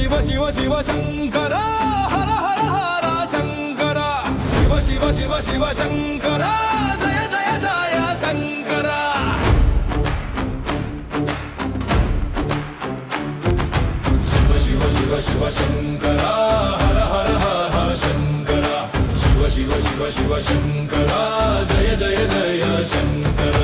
శివ శివ శివ శంకర హర హర హర శంకర శివ శివ శివ శివ శంకర జయ జయ జయ శంకర శివ శివ శివ శివ శంకర హర హర హర శంకర శివ శివ శివ శివ శంకర జయ జయ జయ శంకర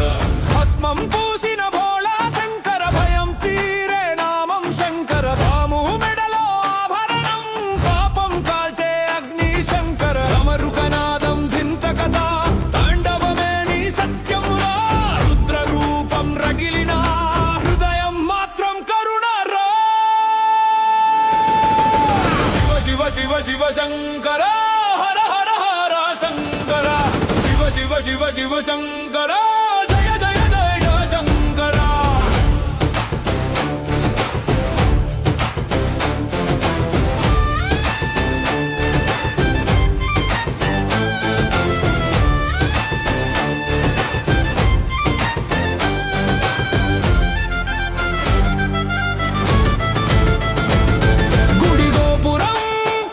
భస్మం పూసిన భోళా శంకర భయం తీరే నామం శంకర రాము మెడలో ఆభరణం పాపం కాల్చే అగ్ని శంకర అమరుకనాదం ధింత కథ తాండవమే నీ సత్యమురా రుద్ర రూపం రగిలిన హృదయం మాత్రం కరుణరా శివ శివ శివ శివ శంకర హర హర హర శంకర శివ శివ శివ శివ శంకర జయ జయ జయ శంకర గుడి గోపురం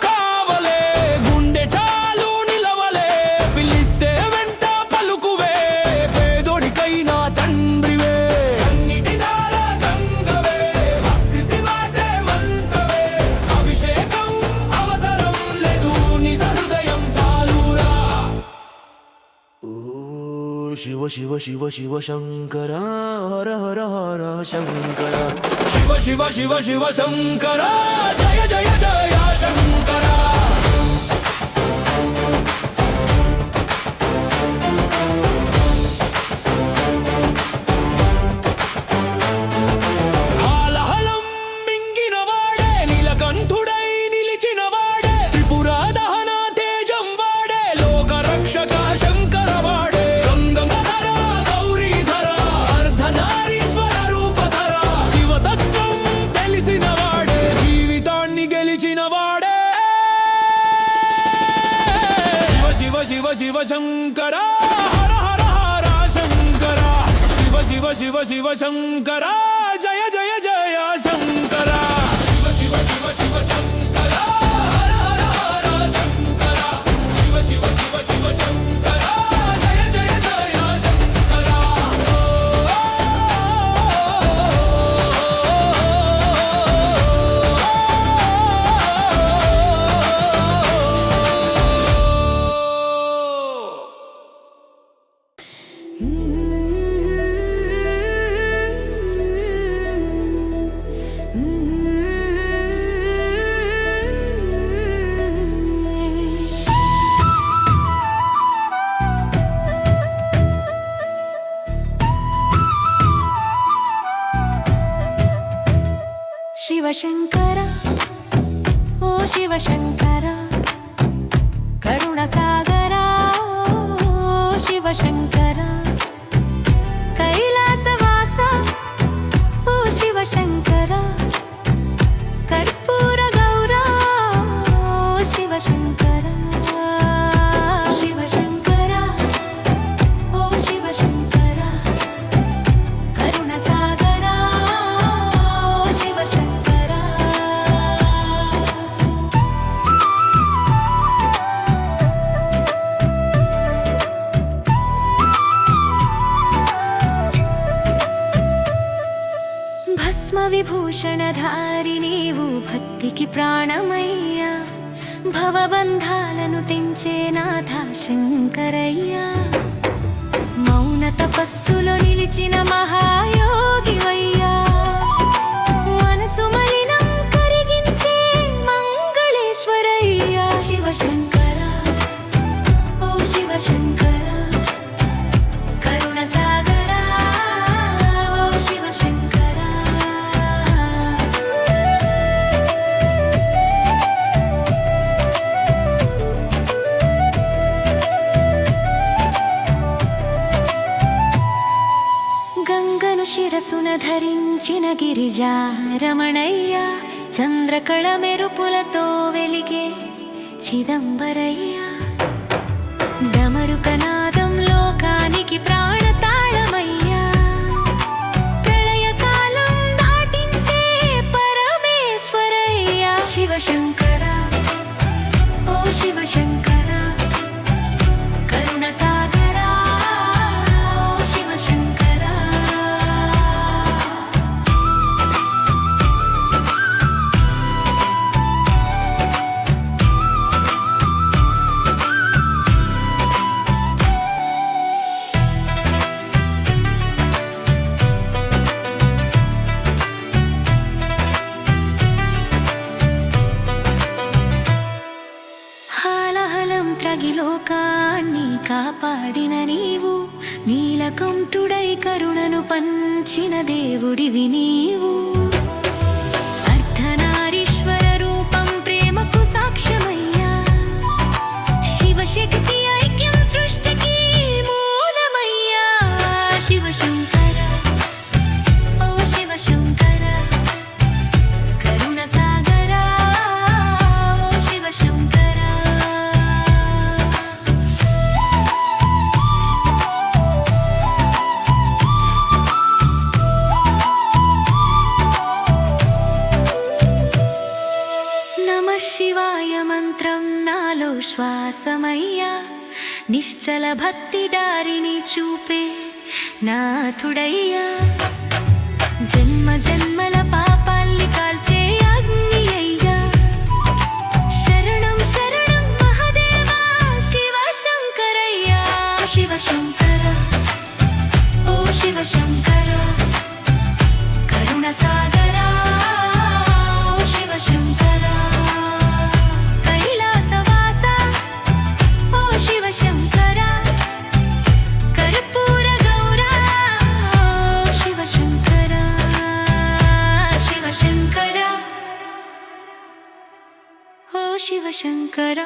కావలే గుండె చాలు నిలవలే పిలిస్తే వెంట పలుకువే పేదోడికైనా తండ్రివే అన్నిటి దార గంగవే భక్తి మాటే మంత్రవే అభిషేకం అవసరం లేదు నిజ హృదయం చాలురా శివ శివ శివ శివ శంకర హర హర హర శంకర శివ శివ శివ శివ శంకర జయ జయ జయ శంకర హాలహలం మింగినవాడే నీలకంఠుడై నిలిచినవాడే త్రిపుర దహన తేజం వాడే లోక రక్షక శంకర వాడే గంగధర గౌరీధర అర్ధనారీశ్వర రూపధర శివతత్వం తెలిసిన వాడే జీవితాన్ని గెలిచిన వాడే శివ శివ శివ శివ శంకర హర హర హర శంకర శివ శివ శివ శివ శంకర జయ జయ జయ శంకర శివ శివ శివ శివ శంకర హర హర హర శంకర శివ శివ శివ శివ శంకర జయ జయ జయ శంకర శివశంకర ఓ శివశంకర కరుణ సాగర ఓ శివశంకర కైలాసవాస ఓ శివశంకర కర్పూర గౌర ఓ శివశంకర శివశంకర ఓ శివశంకర కరుణ సాగర ఓ శివశంకర భస్మ విభూషణధారి నీవు భక్తికి ప్రాణమయ్యా భవబంధాలను తెంచే నాథ శంకరయ్యా మౌన తపస్సులో నిలిచిన మహాయోగివయ్యా మనసు మలినం కరిగించే మంగళేశ్వరయ్యా శివశంకర ఓ శివశంకర కరుణ సాగర ఓ శివశంకర గంగను శిరసున ధరించిన గిరిజా రమణయ్య చంద్రకళ మెరుపులతో వెలిగే చిదంబరయ్య డమరుకనాదం లోకానికి ప్రాణతాళమయ్యా ప్రళయకాలం దాటించే పరమేశ్వరయ్యా కాపాడిన నీవు, నీలకంఠుడై కరుణను పంచిన దేవుడివి నీవు. అర్ధనారీశ్వర రూపం ప్రేమకు సాక్ష్యమయ్యా, శివశక్తి ఐక్యం సృష్టికి మూలమయ్యా. శివశంకర ఓ శివశంకర, కరుణ సాగర ఓ శివశంకర. నమః శివాయ మంత్రం నాలో శ్వాసమయ్యా, నిశ్చల భక్తి దారిని చూపే నాథుడయ్యా. జన్మ జన్మల పాపాల్ని కాల్చే అగ్ని అయ్యా, శరణం శరణం మహదేవా శివశంకరయ్యా. శివశంకర ఓ శివశంకర, కరుణ సాగర ఓ శివశంకర. కైలాసవాస ఓ శివశంకర, కర్పూర గౌర ఓ శివశంకర. శివశంకర ఓ శివశంకర.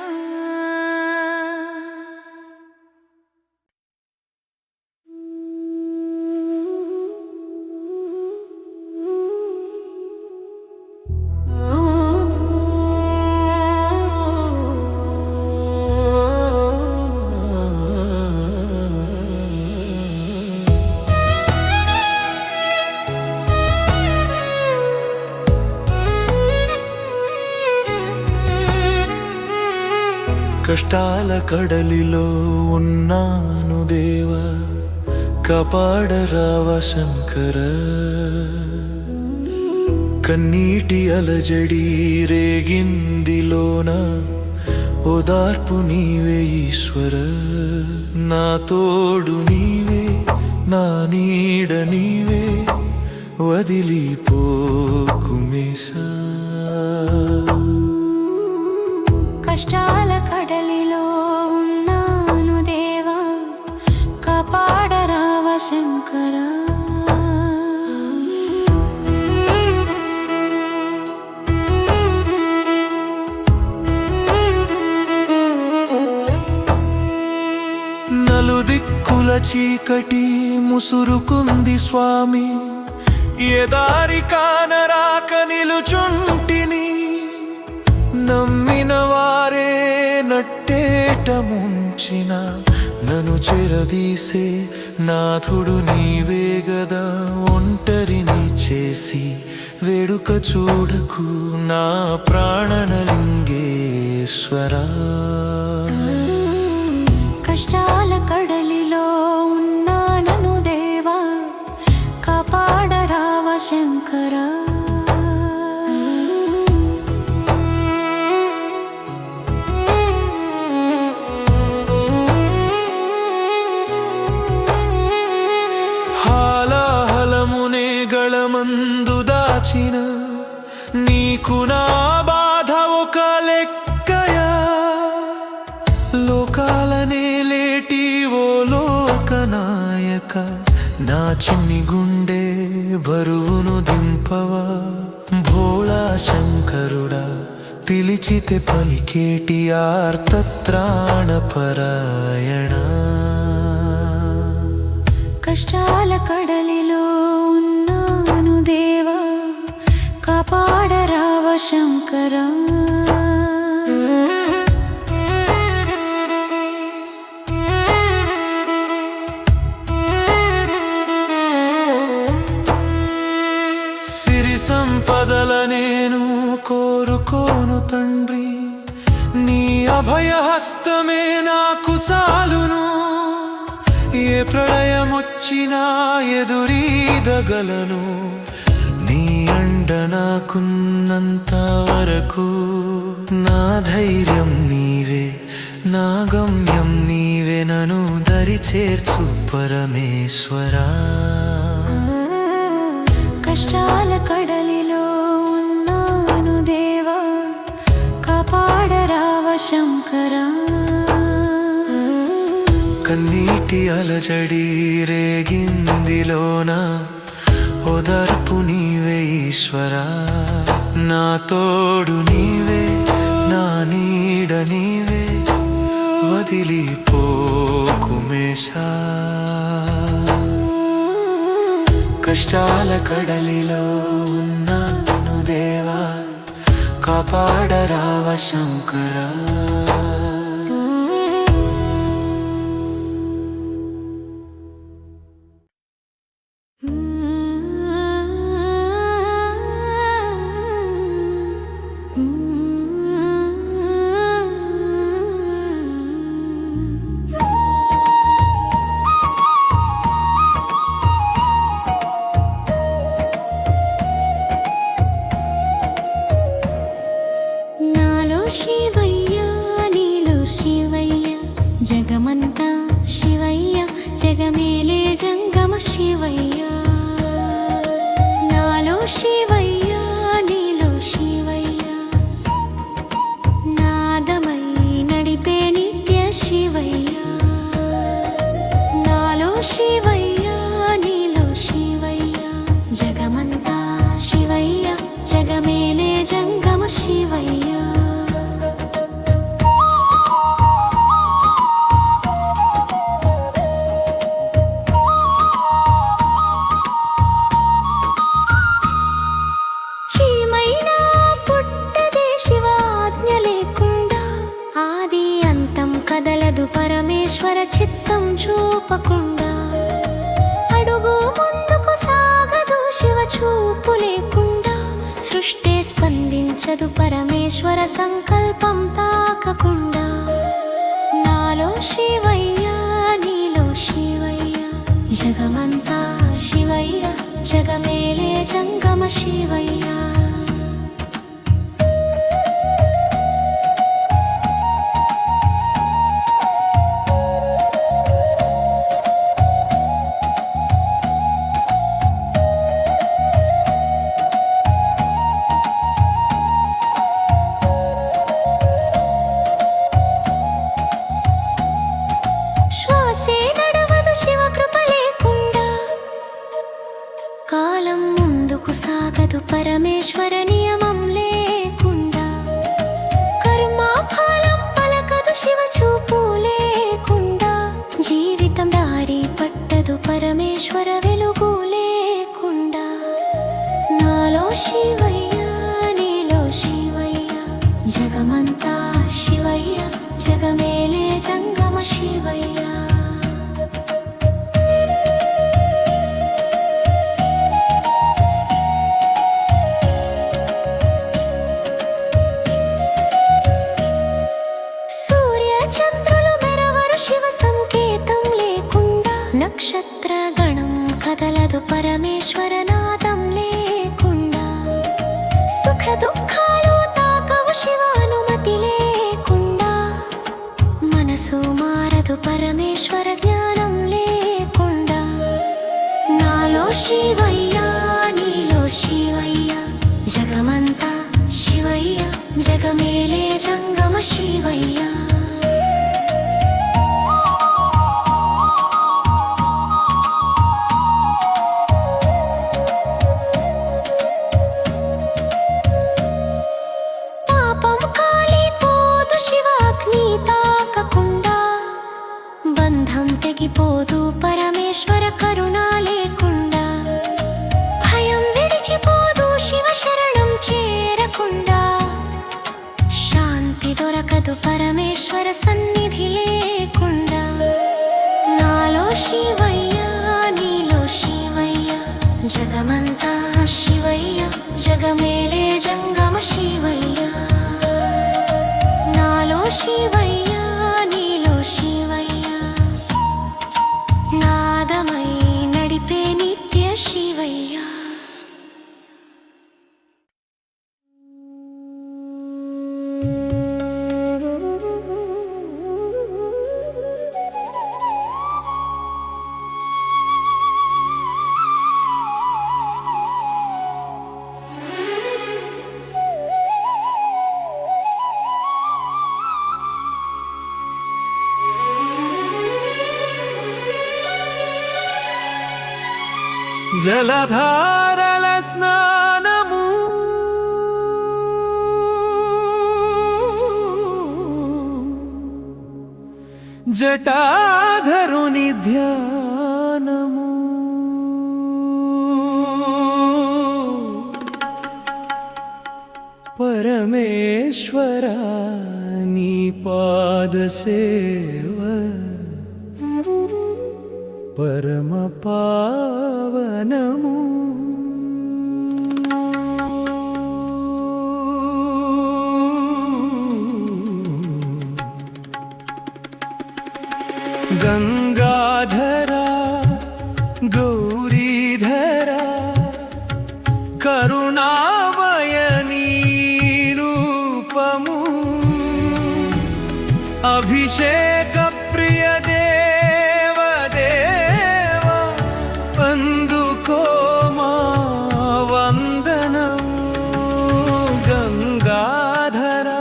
కష్టాల కడలిలో ఉన్నాను దేవా, కాపాడరావ శంకర. కన్నీటి అలజడి రేగిందిలోన ఓదార్పు నీవే ఈశ్వర. నా తోడు నీవే, నా నీడ నీవే, వదిలిపోకుమేసా. కష్టాల కడలిలో ఉన్నాను దేవా, కాపాడరావ శంకర. నలుదిక్కుల చీకటి ముసురుకుంది స్వామి, ఏ దారి కానరాక నిలుచుంటిని. నమ్మిన వారే నట్టేట ముంచిన నన్ను చెరదీసే నాథుడు నీవే గదా. ఒంటరిని చేసి వేడుక చూడకు నా ప్రాణనలింగేశ్వరా. కష్టాల కడలిలో ఉన్నాను దేవా, కాపాడరావ శంకర. హాలాహలమునే గళమందు దాచిన నీకు నా బాధ ఒక లెక్కయా. లోకాలనే లేటి ఓ లోకనాయక, నా చిన్ని గుండె బరువును దింపవా. భోళా శంకరుడా, పిలిచితే పలికేటి ఆర్తత్రాణపరాయణ. కష్టాల కడలిలో ఉన్నాను దేవా, కాపాడరావ శంకర. సిరి సంపదల నేను కోరుకోను తండ్రి, నీ అభయహస్తమే నాకు చాలును. ఏ ప్రళయమొచ్చినా ఎదురీదగలను, నీ అండ నాకున్నంత వరకు. నా ధైర్యం నీవే, నా గమ్యం నీవే, నన్ను దరి చేర్చు పరమేశ్వరా. కష్టాల కడలిలో ఉన్నాను దేవా, కాపాడరావ శంకర. ప్రతి అలజడి రేగిందిలోన ఓదార్పు నీవే ఈశ్వరా. నా తోడు నీవే, నా నీడ నీవే, వదిలిపోకుమేశా. కష్టాల కడలిలో ఉన్నాను దేవా, కాపాడరావ శంకరా. శివయ్య నీలో శివయ్య, జగమంతా శివయ్య, జగమేలే జంగమ శివయ్య. నాలో శివయ్య నీలో శివయ్య, నాదమై నడిపే నిత్య శివయ్య. నాలో శివయ్య నీలో శివయ్య, జగమంతా శివయ్య, జగమేలే జంగమ శివయ్య. కదలదు పరమేశ్వర చిత్తం చూపకుండా, అడుగు ముందుకు సాగదు శివ చూపు లేకుండా. సృష్టి స్పందించదు పరమేశ్వర సంకల్పం తాకకుండా. నాలో శివయ్య నీలో శివయ్య, జగమంతా శివయ్య, జగమేలే జంగమ శివయ్య. కాలం ముందుకు సాగదు పరమేశ్వర నియమం లేకుండా, కర్మ ఫలం పలకదు శివ చూపు లేకుండా. జీవితం దారి పట్టదు పరమేశ్వర వెలుగు లేకుండా. నాలో శివయ్య నీలో శివయ్య, జగమంతా శివయ్య, జగమేలే జంగమ శివయ్య. నక్షత్ర గణం కదలదు పరమేశ్వర నాదం లేకుండా. సుఖ దుఃఖాలు తాకవు శివ అనుమతి లేకుండా. మనసు మారదు పరమేశ్వర జ్ఞానం లేకుండా. నాలో శివయ్య నీలో శివయ్య, జగమంతా శివయ్య, జగమేలే జంగమ శివయ్య. తెగిపోదు పరమేశ్వర కరుణ లేకుండా. భయం విడిచిపోదు శివ శరణం చేరకుండా. శాంతి దొరకదు పరమేశ్వర సన్నిధి లేకుండా. నాలో శివయ్య నీలో శివయ్య, జగమంతా శివయ్య, జగమేలే జంగమ శివయ్య. నాలో శివయ్య నీలో శివయ్య, నాదమై నడిపే నిత్య శివయ్య. జలధారల స్నానము జటాధరుని ధ్యానము పరమేశ్వర నీ పాద సేవ పరమ పావనము గంగాధరా గౌరీధరా కరుణామయ నీ రూపము అభిషేక ప్రియ దేవ దేవ అందుకో మా వందనము గంగాధరా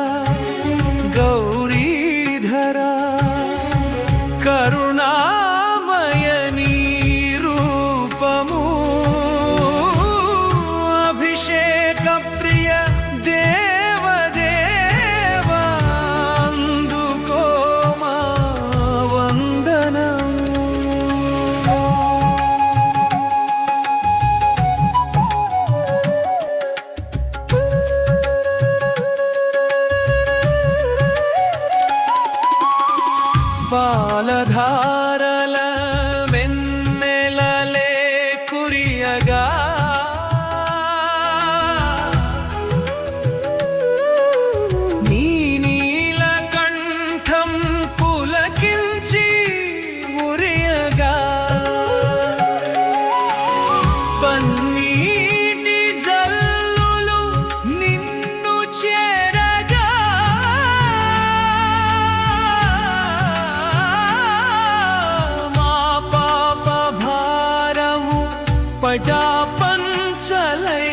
గౌరీధరా కరుణామయ నీ రూపము అభిషేక ప్రియ దేవ దేవ అందుకో మా వందనము పాలధారల వెన్నెలలే కురియగా నీ నీలకంఠం పులకించి ఉరియగా పన్నీటి జల్లులు నిన్ను చేరగా మా పాప భారము పటా పంచలై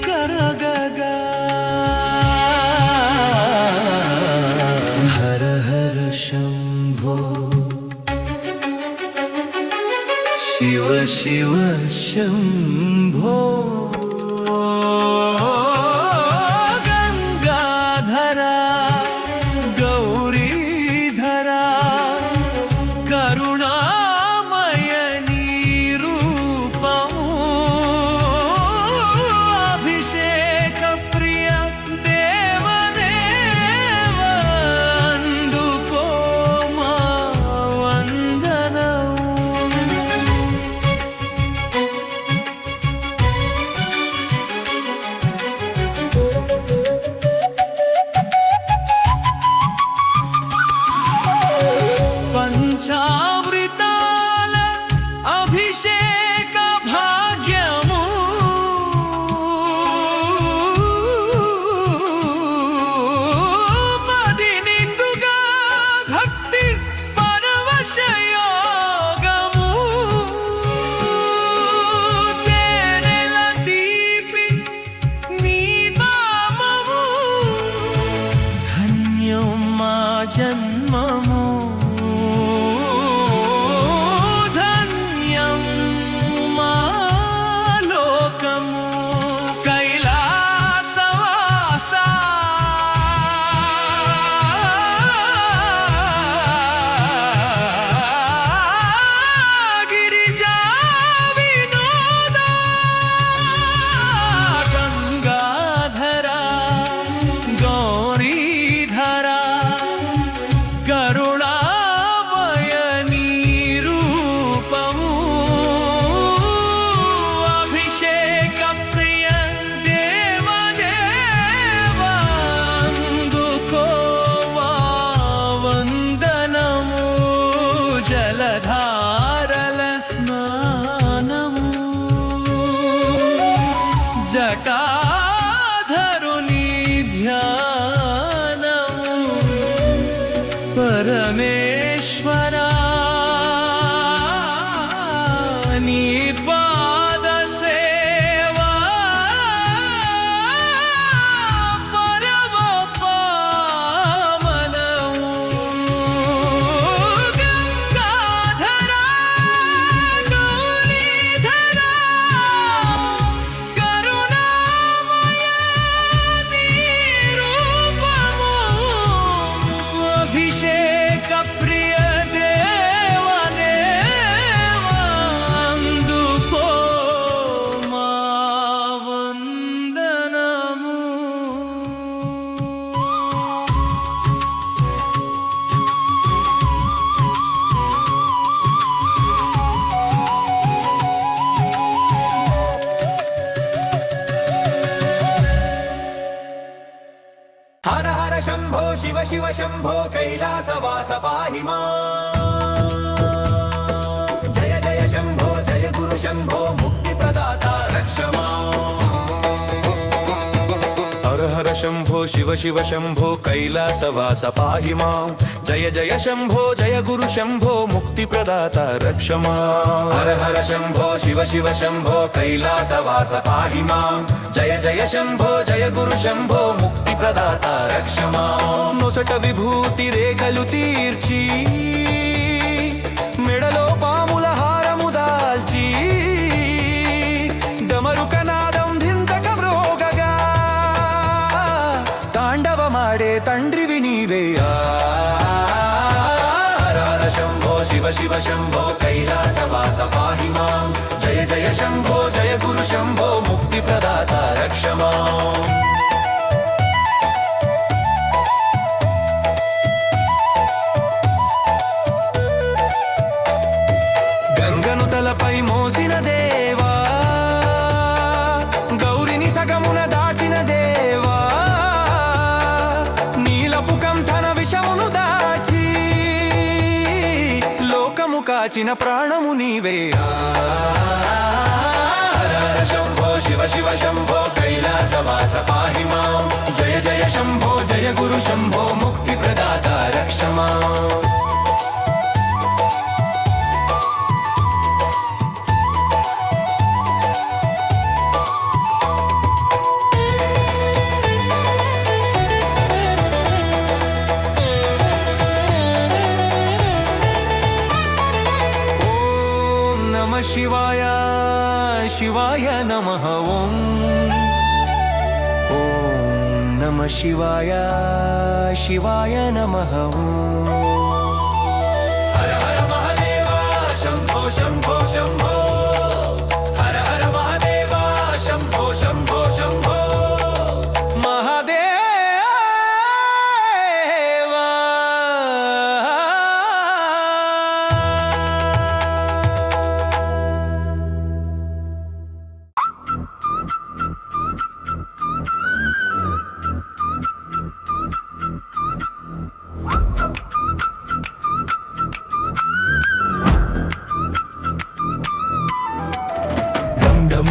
కరగగా హర హర శంభో శివ శివ శంభో గంగాధరా గౌరీధరా కరుణామయ నీ రూపము అభిషేక ప్రియ దేవ దేవ అందుకో మా వందనము పంచామృతాల అభిషేక భాగ్యము మది నిండుగా భక్తి పరవశయోగము తేనెల తీపి నీ నామము ధన్యం మా జన్మము ధన్యం మా లోకము కైలాసవాస గిరిజా వినోద గంగాధరా గౌరీధరా కరుణామయ నీ రూపము అభిషేక ప్రియ దేవ దేవ అందుకో మా వందనము జలధారల స్నానము జటాధరుని ధ్యానము పరమేశ్వర నీ పాద సేవ పరమ పావనము గంగాధరా గౌరీధరా शम्भो शिव शिव शम्भो कैलासवास पाहि माम् जय जय शम्भो जय गुरु शम्भो मुक्तिप्रदाता रक्ष माम् हर हर शम्भो शिव शिव शम्भो कैलासवास पाहि माम् जय जय शम्भो जय गुरु शम्भो मुक्तिप्रदाता रक्ष माम् हर हर शम्भो शिव शिव शम्भो कैलासवास पाहि माम् जय जय शम्भो जय गुरु शम्भो मुक्तिप्रदाता रक्ष माम् नొసట విభూతి రేఖలు తీర్చి మెడలో పాముల హారము దాల్చి డమరుకనాదం ధింతక మ్రోగగా తాండవమాడే తండ్రివి నీవే హర హర శంభో శివ శివ శంభో కైలాసవాస పాహి మాం జయ జయ శంభో జయ గురు శంభో ముక్తి ప్రదాత రక్ష మాం గంగను తలపై మోసిన దేవా గౌరిని సగమున దాచిన దేవా నీలపు కంఠన విషమును దాచి లోకము కాచిన ప్రాణము నీవే హర హర శంభో శివ శివ శంభో కైలాసవాస పాహి మాం జయ జయ శంభో జయ గురు శంభో ముక్తి ప్రదాత రక్ష మాం शिवाय शिवाय नमः ॐ नमः शिवाय शिवाय नमः ॐ हर हर महादेव शम्भो शम्भो शम्भो हर हर महादेव शम्भो शम्भो शम्भो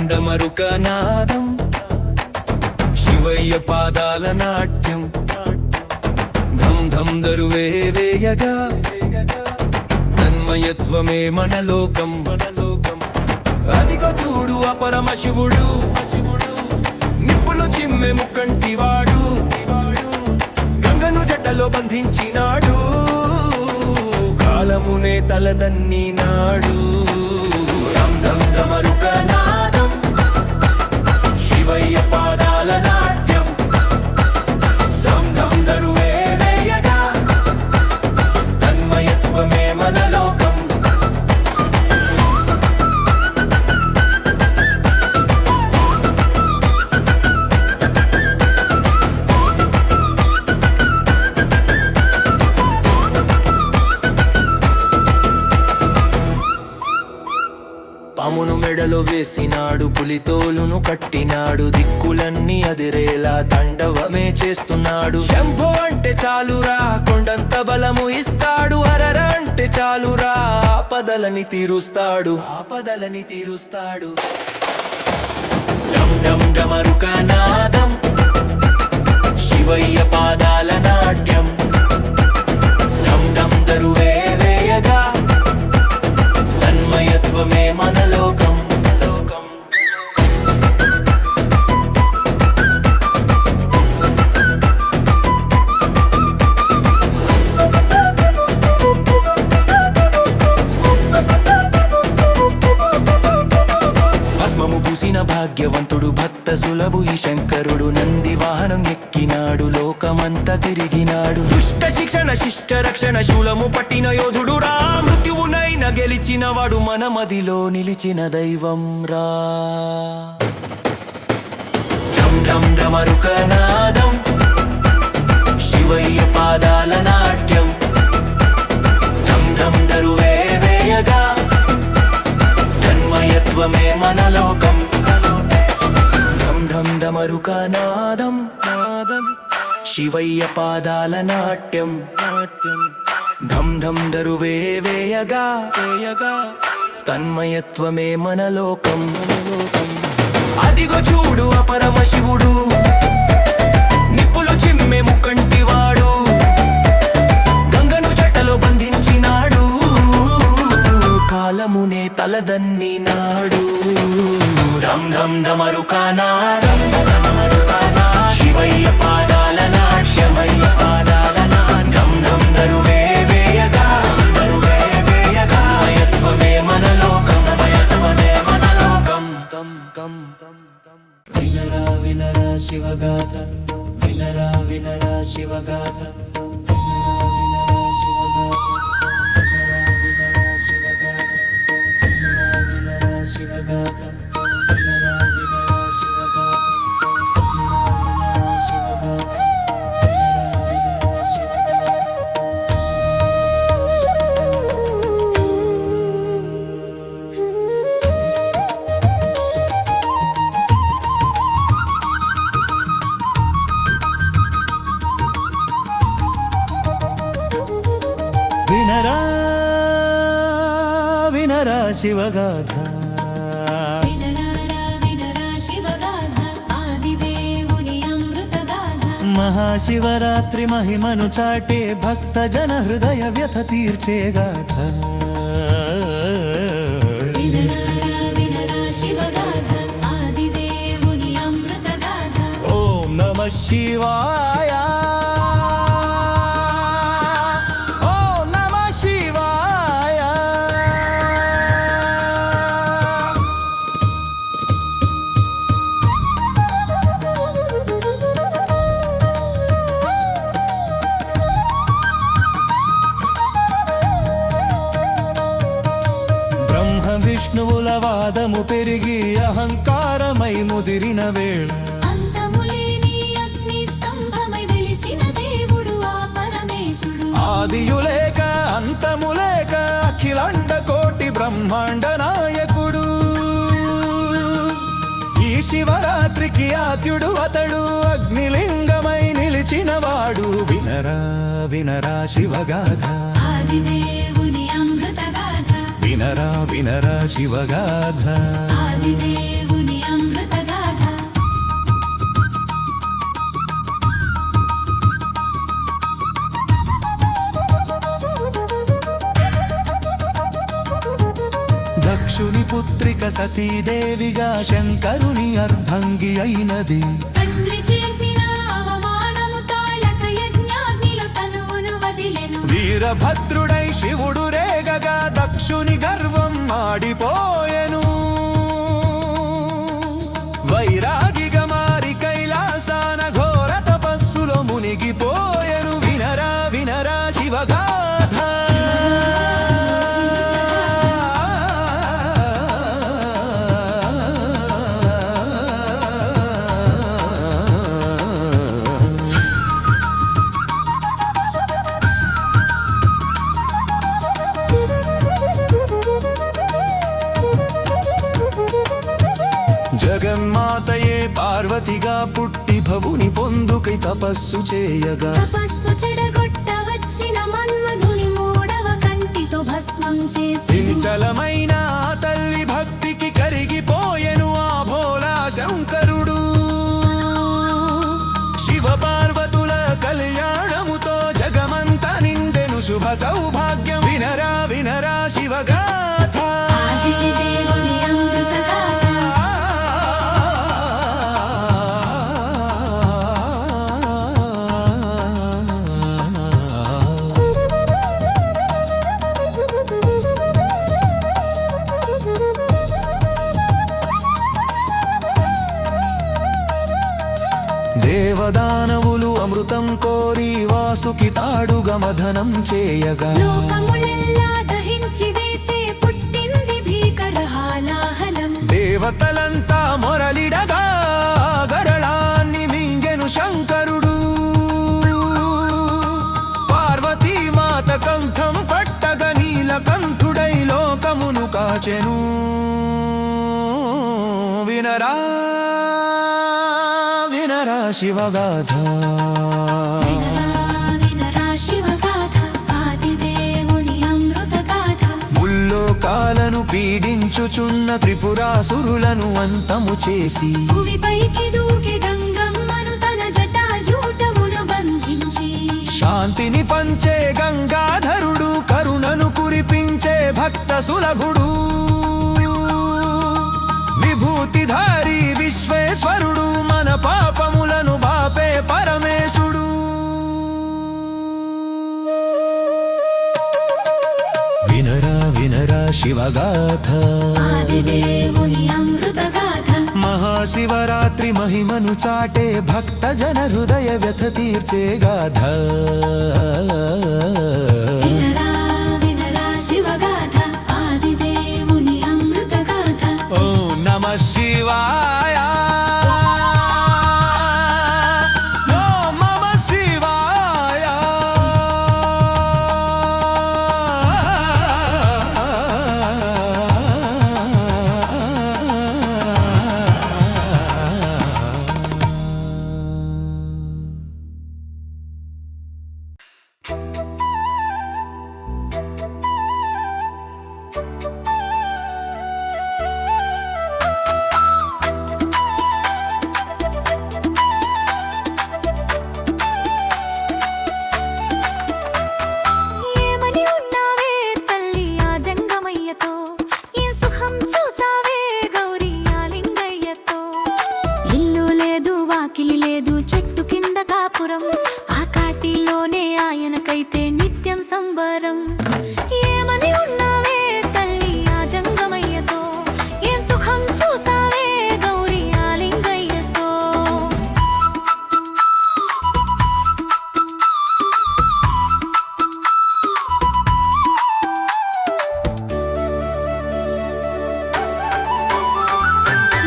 డమరుకనాదం శివయ్య పాదాల నాట్యం ధం ధం దరువే వేయగా తన్మయత్వమే మన లోకం అదిగో చూడు అపరమ శివుడు నిప్పులు చిమ్మె ముక్కంటివాడు గంగను జటలో బంధించినాడు కాలమునే తలదన్నినాడు ధం ధం డమరుకనాదం శివయ్య పాదాల నాట్యం ధం ధం దరువే వేయగా తన్మయత్వమే మన లోకం పామును మెడలో వేసినాడు పులితోలును కట్టినాడు దిక్కులన్నీ అదిరేలా తాండవమే చేస్తున్నాడు శంభో అంటే చాలురా కొండంత బలము ఇస్తాడు హరర అంటే చాలురా ఆపదలని తీరుస్తాడు డం డం డమరుకనాదం శివయ్య పాదాల నాట్యం డం డం దరువే వేయగా తన్మయత్వమే మన లోకం భస్మము పూసిన భాగ్యవంతుడు భక్త సులభు ఈ శంకరుడు నంది వాహనం ఎక్కినాడు లోకమంతా తిరిగినాడు దుష్ట శిక్షణ శిష్ట రక్షణ శూలము పట్టిన యోధుడు రా మృత్యువునైన గెలిచిన వాడు మన మదిలో నిలిచిన దైవం రా డం డం డమరుకనాదం శివయ్య పాదాల నాట్యం డం డం దరువే వేయగా తన్మయత్వమే మన లోకం ఢం ఢం డమరుకనాదం నాదం శివయ్య పాదాల నాట్యం ఢం ఢం దరువే వేయగా తన్మయత్వమే మన లోకం అదిగో చూడు అపరమ శివుడు నిప్పులు చిమ్మె ముక్కంటివాడు గంగను జటలో బంధించినాడు కాలమునే తలదన్నినాడు ఢం ఢం డమరుకానా శివయ్య పాదాల నాట్యమయ్య పాదాల నాట్యం ఢం దరువే వేయగా మయత్వమే మన లోకం మయత్వమే మన లోకం వినరా వినరా శివగాథ వినరా వినరా శివగాథ వినరా వినరా శివగాథ మహాశివరాత్రి మహిమను చాటే భక్త జన హృదయ వ్యథ తీర్చే గాథ ఓం నమః శివాయ ఓం నమః శివాయ బ్రహ్మ విష్ణువుల వాదము పెరిగి అహంకారమై ముదిరిన వేళ ఆదియులేక అంతములేక అఖిలాండ కోటి బ్రహ్మాండ నాయకుడు ఈ శివరాత్రికి ఆద్యుడు అతడు అగ్నిలింగమై నిలిచినవాడు వినరా వినరా శివగాథ వినరా వినరా శివగాథ దక్షుని పుత్రిక సతీదేవిగా శంకరుని అర్ధంగి అయినది వీరభద్రుడై శివుడు రేగగా దక్షుని గర్వం ఆడిపోయెను వైరాగిగా మారి కైలాసాన ఘోర తపస్సులో మునిగిపోయెను వినరా వినరా శివగాథ జగన్మాతయే పార్వతిగా పుట్టి భవుని పొందుకై తపస్సు చేయగా చలమైన తల్లి భక్తికి కరిగిపోయెను ఆ భోలా శంకరుడు శివ పార్వతుల కళ్యాణముతో జగమంత నిండెను శుభ సౌభాగ్యం వినరా వినరా శివగాథ దేవదానవులు అమృతం కోరి వాసుకి తాడుగా మథనం చేయగా దేవతలంతా మొరలిడగా గరళాన్ని మింగెను శంకరుడు పార్వతీ మాత కంఠం పట్టగా నీలకంఠుడై లోకమును కాచెను వినరా వినరా శివగాథ లోకాలను పీడించుచున్న త్రిపురాసురులను అంతము చేసి భూమిపైకి దూకే గంగమ్మను తన జటాజూటమున బంధించి శాంతిని పంచే గంగాధరుడు కరుణను కురిపించే భక్త సులభుడు విభూతిధారి విశ్వేశ్వరుడు మన పాపములను బాపే పరమేశుడు వినరా వినరా శివగాథ ఆదిదేవుని అమృతగాథ మహాశివరాత్రి మహిమను చాటే భక్త జన హృదయ వ్యథ తీర్చే గాథ వినరా వినరా శివగాథ ఆదిదేవుని అమృతగాథ ఓం నమః శివాయ ఓం నమః శివాయ ఏమని ఉన్నావే తల్లి ఆ జంగమయ్యతో ఏం సుఖం చూసావే గౌరీ ఆ లింగయ్యతో ఇల్లు లేదు వాకిలి లేదు చెట్టు కింద కాపురం ఆ కాటిలోనే ఆయనకైతే నిత్యం సంబరం ఏమని ఉన్నావే తల్లి ఆ జంగమయ్యతో ఏం సుఖం చూసావే గౌరీ ఆ లింగయ్యతో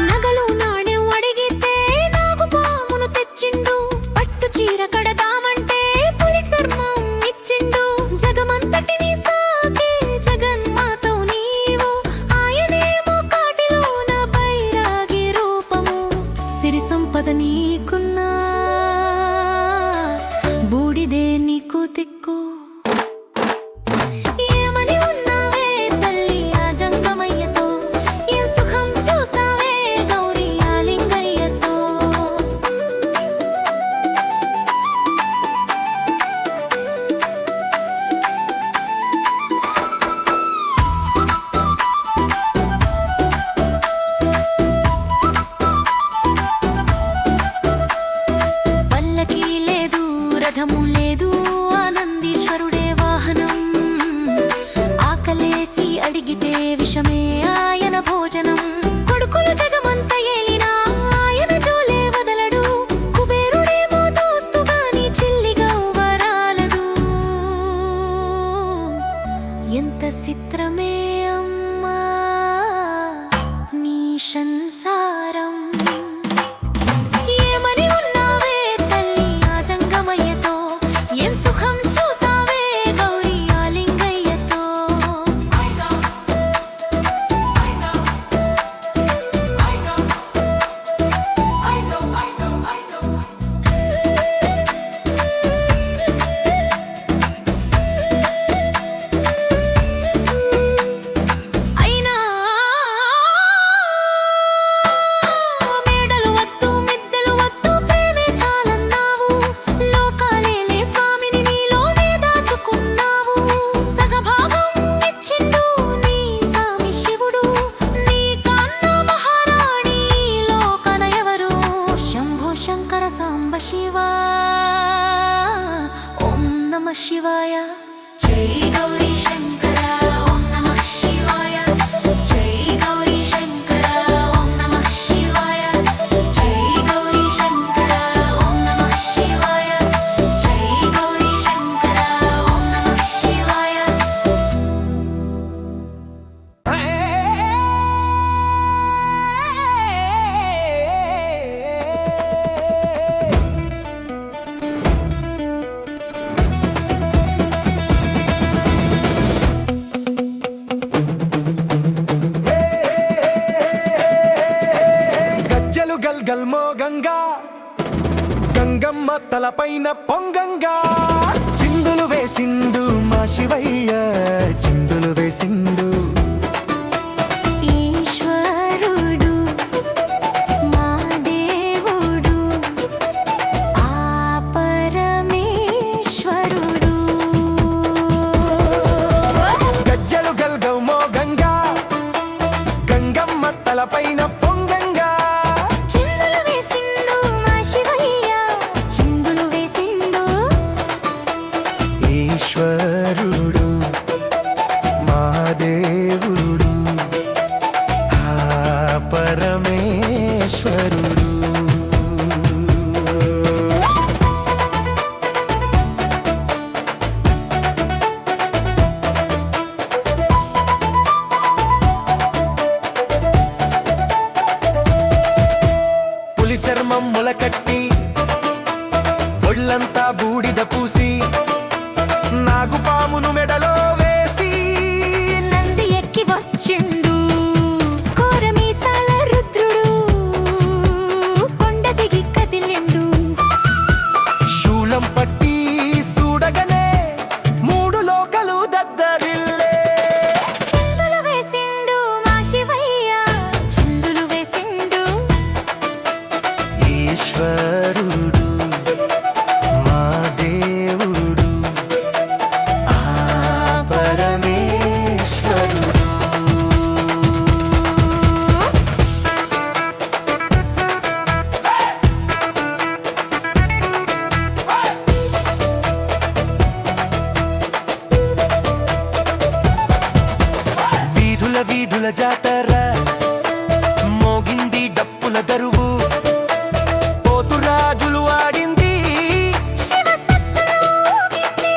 నగలు నాణ్యం అడిగితే నాగు పామును తెచ్చిండు పట్టు చీర కడదామంటే పులి చర్మం ఇచ్చిండు జగమంతటిని సాకే జగన్మాతో నీవు ఆయనేమో కాటిలోన బైరాగి రూపము సిరి సంపద నీకున్నా బూడిదే నీకు దిక్కు ఏమని ఉన్నావే తల్లి ఆ జంగమయ్యతో ఏం సుఖం చూసావే గౌరీ ఆ లింగయ్యతో పల్లకి లేదు రథము లేదు ఆనందీశ్వరుడే వాహనం ఆకలేసి అడిగితే విషమే ఆయన భోజనం కొడుకులు జగమంత ఏలినా ఆయన జోలే వదలడు కుబేరుడేమో దోస్తు గాని చిల్లిగా వరాలదు ఎంత చిత్రమే అమ్మా నీ సంసారం ఏమని ఉన్నావే తల్లి ఆ జంగమయ్యతో ఏం సుఖం చూసావే గౌరీ ఆ లింగయ్యతో అయినా మేడలు వద్దు మిద్దెలు వద్దు ప్రేమే చాలన్నావు లోకాలేలే స్వామిని నీలోనే దాచుకున్నావు సగభాగం ఇచ్చిండు నీ సామి శివుడు నీ కన్నా మహారాణి లోకన ఎవరు శంభో శంకర సాంబ శివ ఓం నమః శివాయ జై గౌరీ శంకర ఓం నమః శివాయ జై గౌరీ శంకర ఓం నమః శివాయ జై గౌరీ శంకర ఓం నమః శివాయ జై గౌరీ శంకర ఓం నమః శివాయ గల్గల్మో గంగా గంగమ్మ తలపైన పొంగంగా చిందులు వేసిండు మా శివయ్య చిందులు వేసిండు బూడిద పూసి నాగుపామును మెడలో వేసి నంది ఎక్కి వచ్చిండు కోరమీసాల రుద్రుడు కొండ దిగి కదిలిండు శూలం పట్టి చూడగనే మూడు లోకలు దద్దరిల్లే చిందులు వేసిండు మా శివయ్య చిందులు వేసిండు ఈశ్వరుడు మా దేవుడు ఆ పరమేశ్వరుడు వీధుల వీధుల జాతర మోగింది డప్పుల దరువు పోతురాజులు ఆడింది శివ సత్తులు ఊగింది.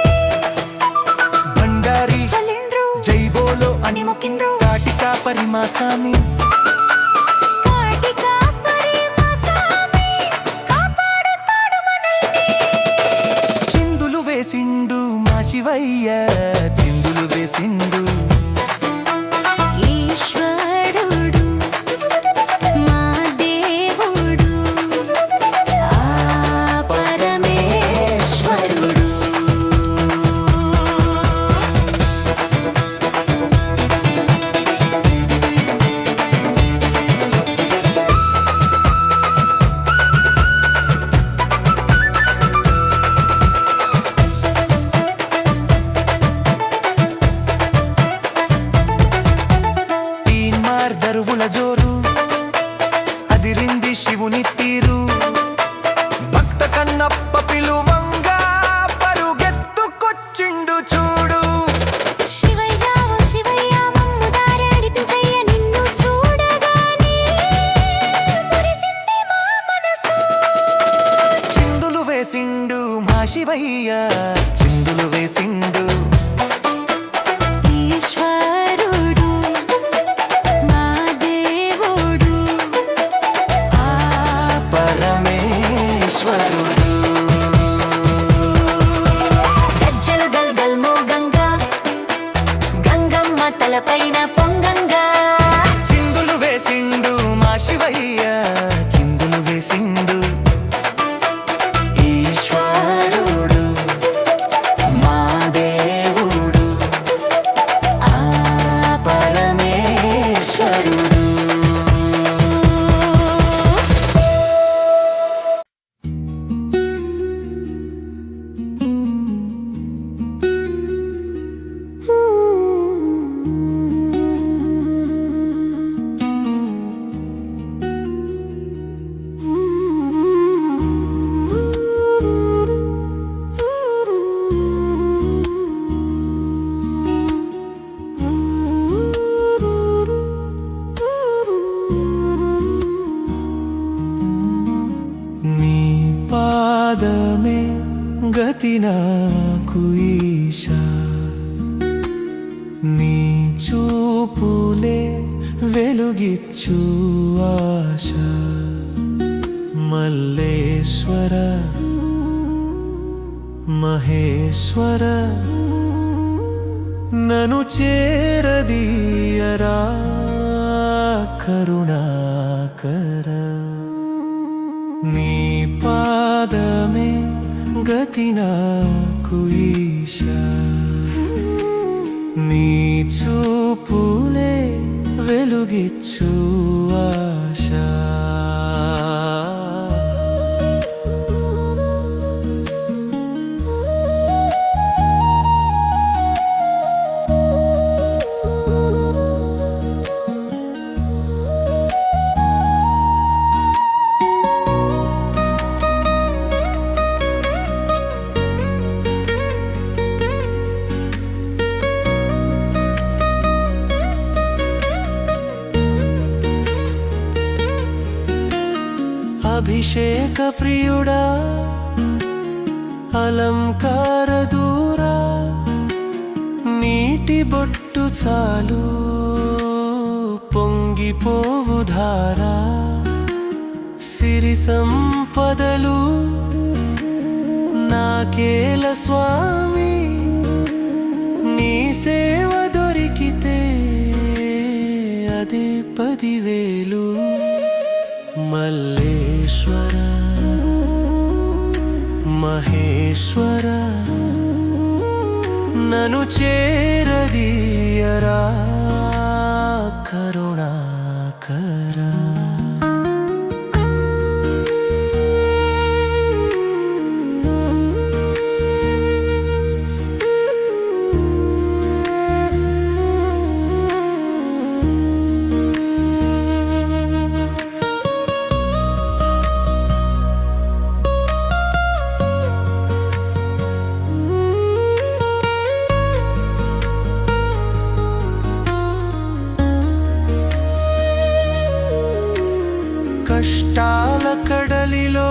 బండారి చలిండ్రు జైబోలో అని మొక్కిండ్రు కాటికా పరిమాసామి కాటికా పరిమసామి కాపాడుతాడు మనల్ని చిందులు వేసిండు మా శివయ్య చిందులు వేసిండు ఈశ్వరుడు మా దేవుడు ఆ పరమేశ్వరుడు తీన్మార్ దరువుల జోరు అదిరింది శివుని తీరు భక్త కన్నప్ప పిలువంగా పరుగెత్తుకొచ్చిండు చూడు శివయ్య ఓ శివయ్య మమ్ము దారి నడిపించయ్య నిన్ను చూడగానే మురిసింది మా మనసు చిందులు వేసిండు మా శివయ్య చిందులు వేసిండు ఈశ్వరుడు మా దేవుడు ఆ పరమేశ్వరుడు గజ్జలు గల్గల్ మోగంగా గంగమ్మ తలపైన పొంగంగా చిందులు వేసిండు మా శివయ్య చిందులు వేసిండు ఈశ్వరుడు మా దేవుడు ఆ పరమేశ్వరుడు నీ పాదమే గతి నాకు ఈశా నీ చూపులే వెలుగిచ్చు ఆశ మల్లేశ్వర మహేశ్వర నను చేరదీయరా కరుణాకర నీ పాదమే గతి నాకు ఈశా నీ చూపులే వెలుగిచ్చు ఆశ అభిషేక ప్రియుడా అలంకార దూరా నీటి బొట్టు చాలు పొంగిపోవు ధారా సిరి సంపదలు నా నాకేల స్వామి నీ సేవ దొరికితే అదే 10,000 మల్లేశ్వర మహేశ్వర నను చేరదీయరా కరుణాకరా కష్టాల కడలిలో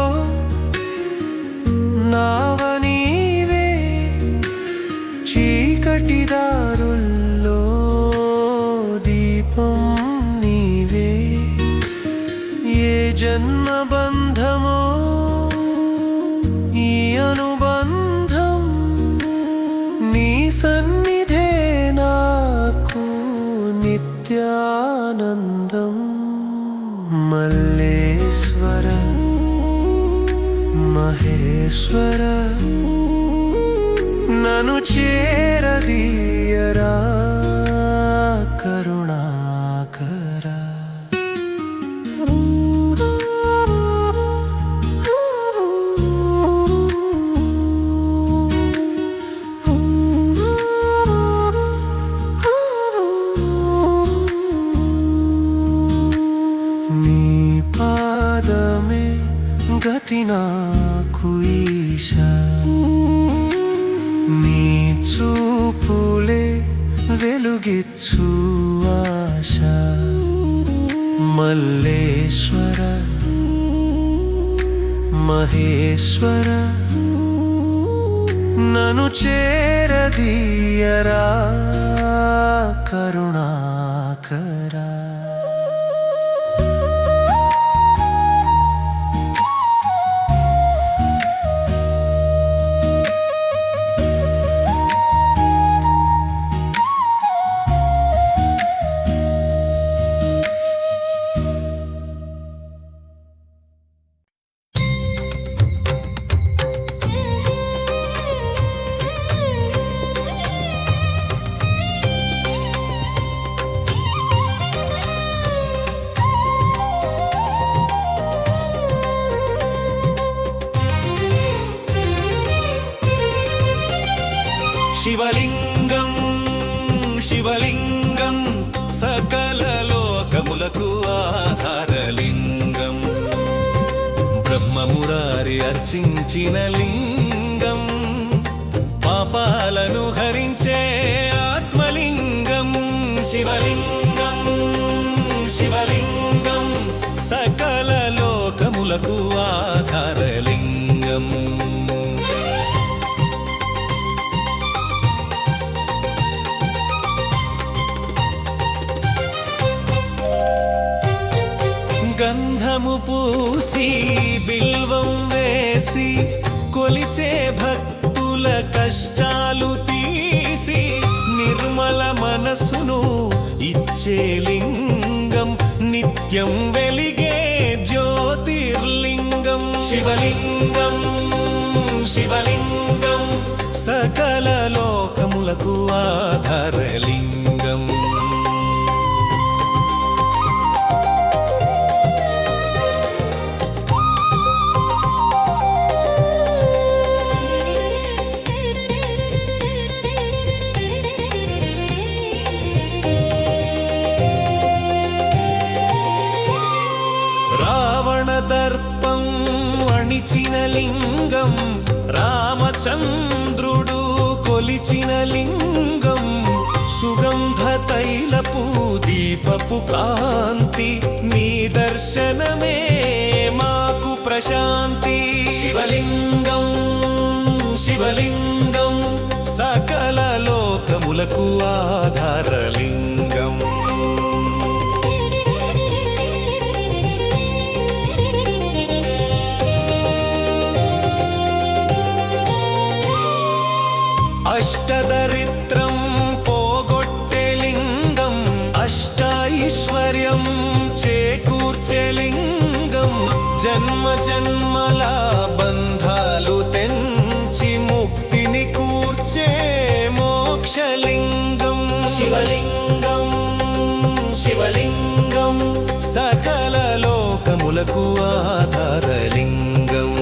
నావ నీవే చీకటి దారుల్లో దీపం నీవే ఏ జన్మ బంధమో ఈ అనుబంధం నీ సన్నిధే నాకు నిత్యానందం మల్లేశ్వర మహేశ్వర నను చేరదీయరా కరుణాకరా నీ పాదమే గతి నాకు ఈశా నీ చూపులే వెలుగిచ్చు ఆశ మల్లేశ్వర మహేశ్వర నను చేరదీయరా కరుణాకరా శివలింగం శివలింగం సకల లోకములకు ఆధారలింగం బ్రహ్మమురారి అర్చించిన లింగం పాపాలను హరించే ఆత్మలింగం శివలింగం శివలింగం సకల లోకములకు ఆధారలింగం గంధము పూసి బిల్వం వేసి కొలిచే భక్తుల కష్టాలు తీసి నిర్మల మనసును ఇచ్చే లింగం నిత్యం వెలిగే జ్యోతిర్లింగం శివలింగం శివలింగం సకల లోకములకు ఆధారలింగం దర్పం వణిచిన లింగం రామచంద్రుడు కొలిచిన లింగం సుగంధ తైలపు దీపపు కాంతి నీ దర్శనమే మాకు ప్రశాంతి శివలింగం శివలింగం సకల లోకములకు ఆధారలింగం జన్మ జన్మల బంధాలు తెంచి ముక్తిని కూర్చే మోక్షలింగం శివలింగం శివలింగం సకల లోకములకు ఆధారలింగం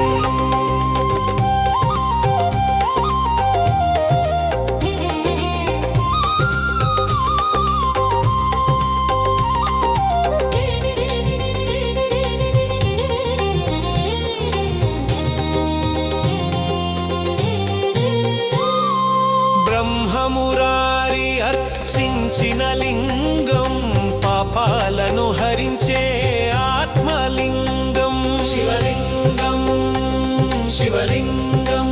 బ్రహ్మమురారి అర్చించిన లింగం పాపాలను హరించే ఆత్మలింగం శివలింగం శివలింగం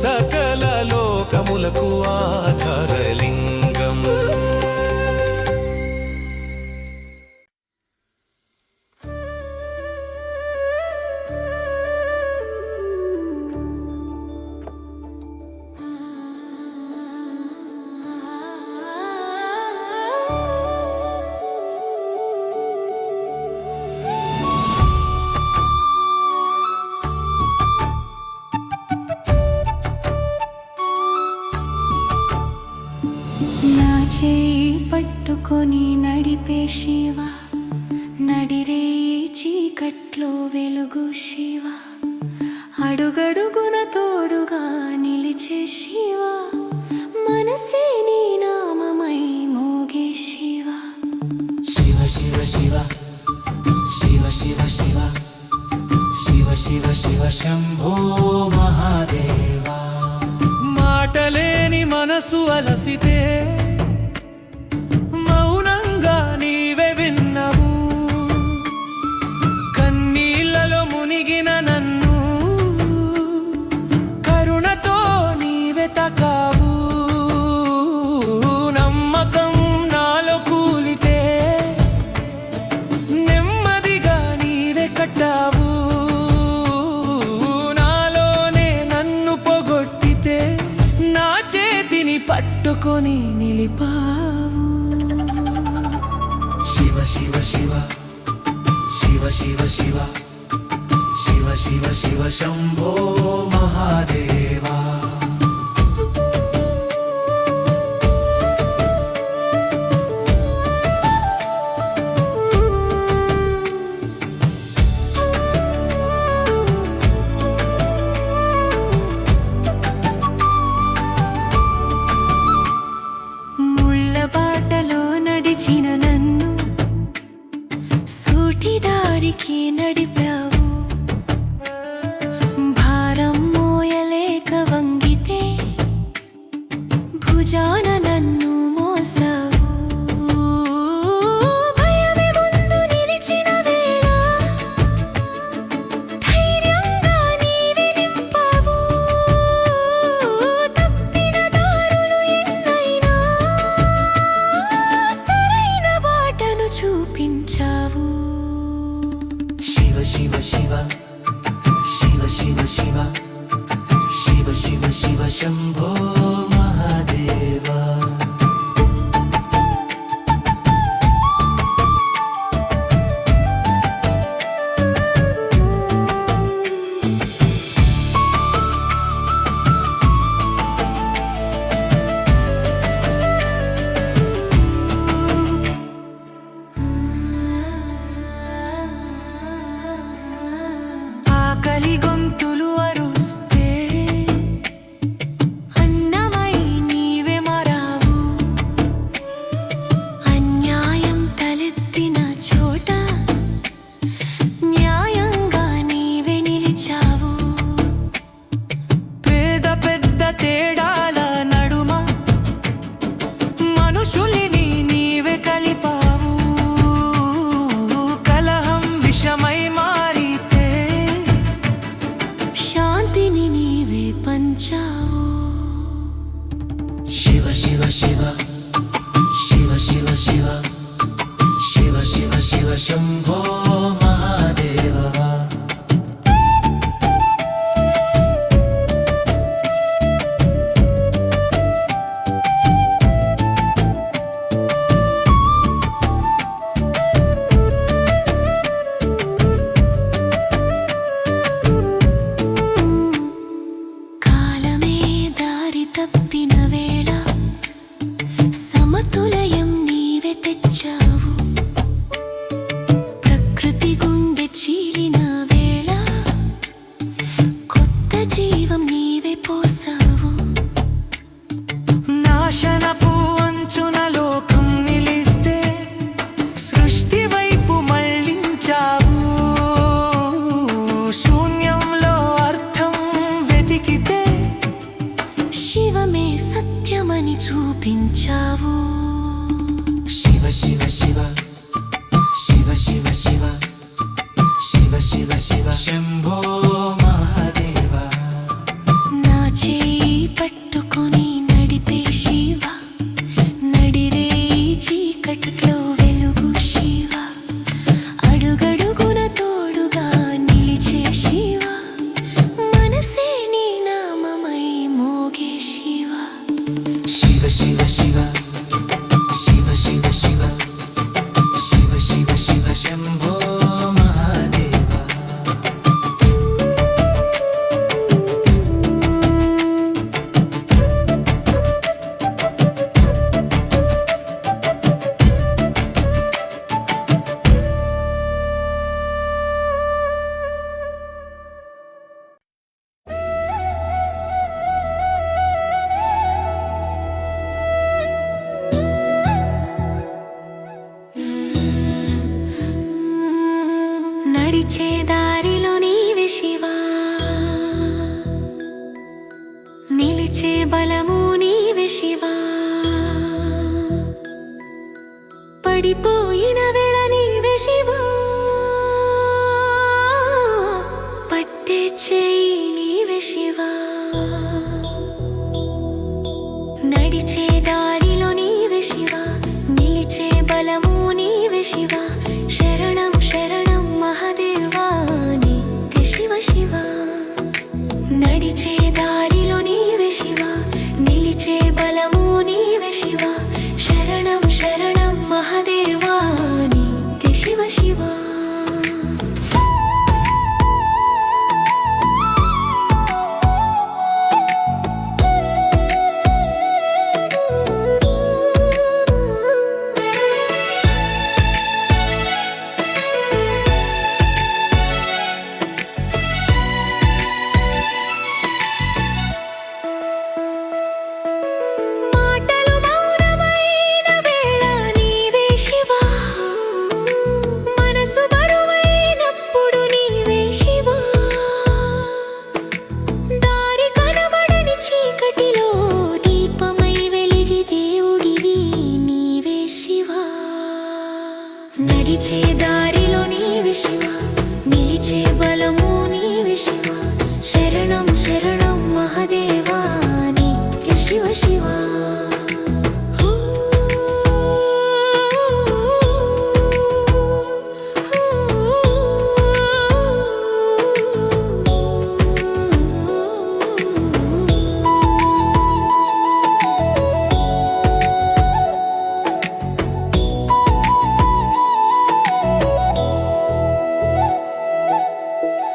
సకల లోకములకు ఆధారలింగం నా చేయి పట్టుకొని నడిపే శివ నడిరే చీకట్లో వెలుగు శివ అడుగడుగున తోడుగా నిలిచే శివ మనసే నీ నామమై మోగే శివ శివ శివ శివ శివ శివ శివ శివ శివ శివ శంభో మహాదేవా మాటలేని మనసు అలసితే మౌనంగా నీవే విన్నవు కన్నీళ్లలో మునిగిన నన్ను కరుణతో నీవే తాకావు నమ్మకం నాలో కూలితే నెమ్మదిగా నీవే కట్టావు నాలోనే నన్ను పొగొట్టితే నా చేతిని పట్టుకొని నిలిపావు శివ శివ శివ శివ శివ శివ శివ శివ శివ శంభో మహాదేవా ముళ్ళ బాటలో నడిచిన నన్ను సూటి దారికి నడిపావు భారం మోయలేక వంగితే భుజాన నన్ను మోసావు భయమే ముందు నిలిచిన వేళ ధైర్యంగా నీవే నింపావు తప్పిన దారులు ఎన్నైనా సరైన బాటను చూపించావు శివ శివ శివ శివ శివ శివ శివ శివ శివ శంభో మహాదేవా ఆకలి గొంతులు అరుస్తే అన్నమై నీవే మరావు అన్యాయం తలెత్తిన చోట న్యాయంగా నీవే నిలిచావు పేద పెద్ద తేడాల నడుమ మనుషుల్ని నీవే కలిపావు కలహం విషమై మారితే శాంతిని నీవే పంచావు శివ శివ శివ శివ శివ శివ శివ శివ శివ శంభో మహాదేవా జీవం నీవే పోసావు. నాశనపు అంచున లోకం నిలిస్తే సృష్టి వైపు మళ్ళించావు. శూన్యంలో అర్థం వెతికితే శివమే సత్యమని చూపించావు. శివ శివ శివ శివ శివ శివ శివ శివ శివ శంభో మహాదేవ. నా చేయి పట్టుకొని నడిపే శివ, నడిరే చీకటిలో వెలుగు శివ, అడుగడుగున తోడుగా నిలిచే శివ, మనసే నీ నామమై మోగే శివ. శివ శివ శివ శివ శివ శివ శివ శివ శివ శంభో మహాదేవ. నడిచే దారిలో నీవే శివా, నిలిచే బలము నీవే శివా, పడిపోయిన వేళ నీవే శివా, పట్టే చేయి నీవే శివా. నడిచే దారిలో నీవే శివా, నిలిచే బలము నీవే శివా, శరణం శరణం మహాదేవా నిత్య శివ శివ. నడిచే దారిలో నీవే శివా, నిలిచే బలము నీవే శివా, శరణం శరణం మహాదేవా నిత్య శివ శివ. మాటలు మౌనమైన వేళ నీవే శివా, మనసు బరువైనప్పుడు నీవే శివా, దారి కనబడని చీకటిలో దీపమై వెలిగి దేవుడివి నీవే శివా. నడిచే దారిలో నీవే శివా, నిలిచే బలము నీవే శివా, శరణం శరణం మహాదేవా నిత్య శివ శివ.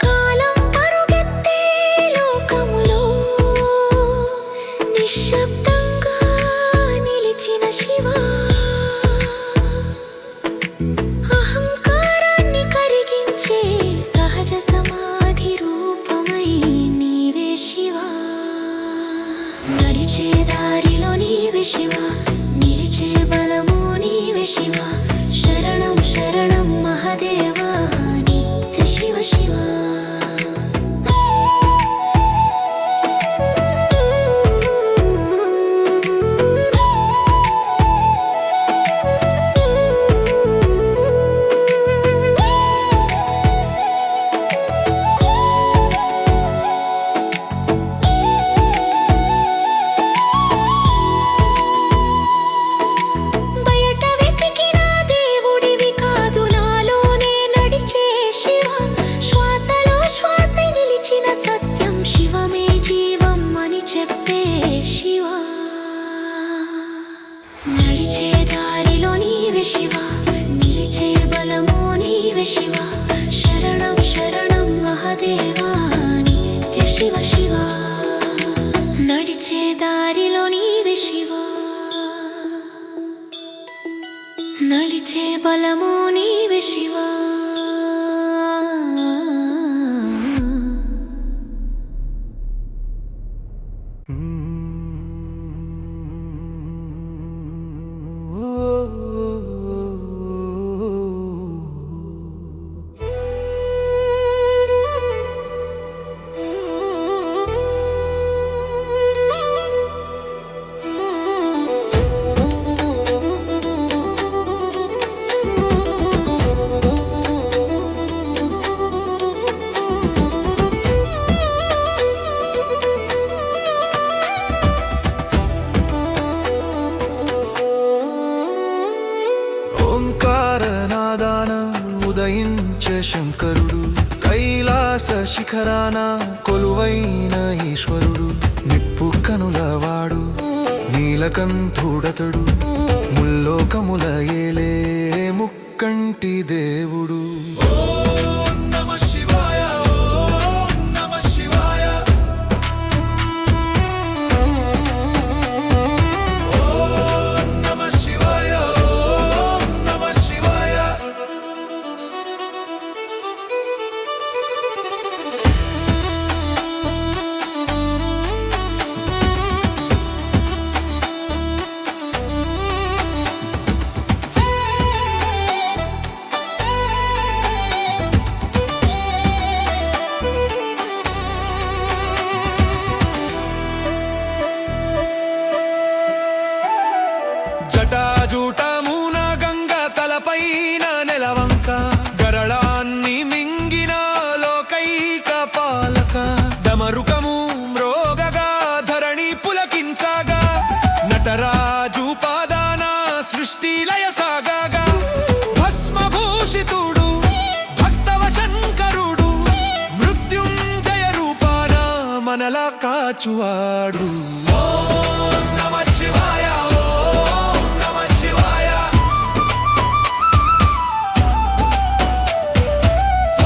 కాలం పరుగెత్తే లోకములో నిశ్శబ్దంగా నిలిచిన శివా, అహంకారాన్ని కరిగించే సహజ సమాధి రూపమై నీవే శివా. నడిచే దారిలో నీవే శివా, నిలిచే బలము నీవే శివా, శరణం శరణం మహాదేవా నిత్య శివ శివ. బయట వెతికిన దేవుడివి కాదు, నాలోనే నడిచే శివ, శ్వాసలో శ్వాస నిలిచిన సత్యం శివమే జీవం అని చెప్పే శివ. నడిచే దారిలో నీవే శివ, నిలిచే బలము నీవే శివ, శరణం శరణం మహాదేవా నిత్య శివ శివ. నడిచే దారిలో నీవే శివ, నలిచే బలము నీవే శివ. ఓంకారనాదాన ఉదయించే శంకరుడు కైలాస శిఖరాన కొలువైన ఈశ్వరుడు నిప్పు కనులవాడు నీలకంఠుడతడు ముల్లోకముల ఏలే ముక్కంటి దేవుడు ఓం నమః శివాయ ఓం నమః శివాయ ఓం నమః శివాయ ఓం నమః శివాయ జటాజూటమున గంగ తలపైన నెలవంక గరళాన్ని మింగిన లోకైక పాలక డమరుకము మ్రోగగా ధరణి పులకించగా నటరాజు పాదాన సృష్టి లయ సాగగా భస్మభూషితుడు భక్తవ శంకరుడు మృత్యుంజయ రూపాన మనలా కాచువాడు ఓం నమః శివాయ ఓం నమః శివాయ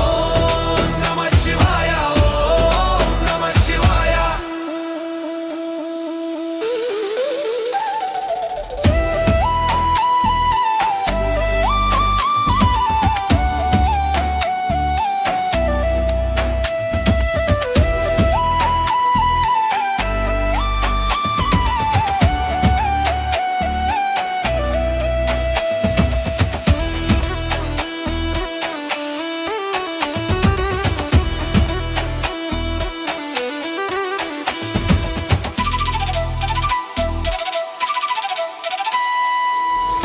ఓం నమః శివాయ ఓం నమః శివాయ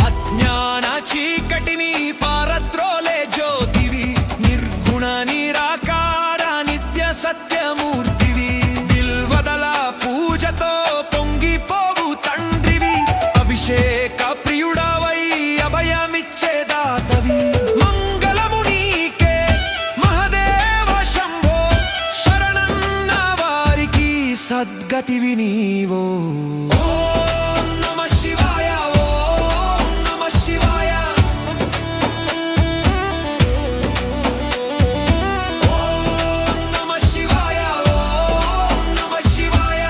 అజ్ఞాన చీకటిని పారద్రోలే జ్యోతివి నిర్గుణ నిరాకార నిత్య సత్యమూర్తివి బిల్వదల పూజతో పొంగిపోవు తండ్రివి అభిషేక ప్రియుడవై అభయమిచ్చే దాతవి మంగళము నీకే మహదేవ శంభో శరణన్న వారికి సద్గతివి నీవో ఓం నమః శివాయ ఓం నమః శివాయ ఓం నమః శివాయ ఓం నమః శివాయ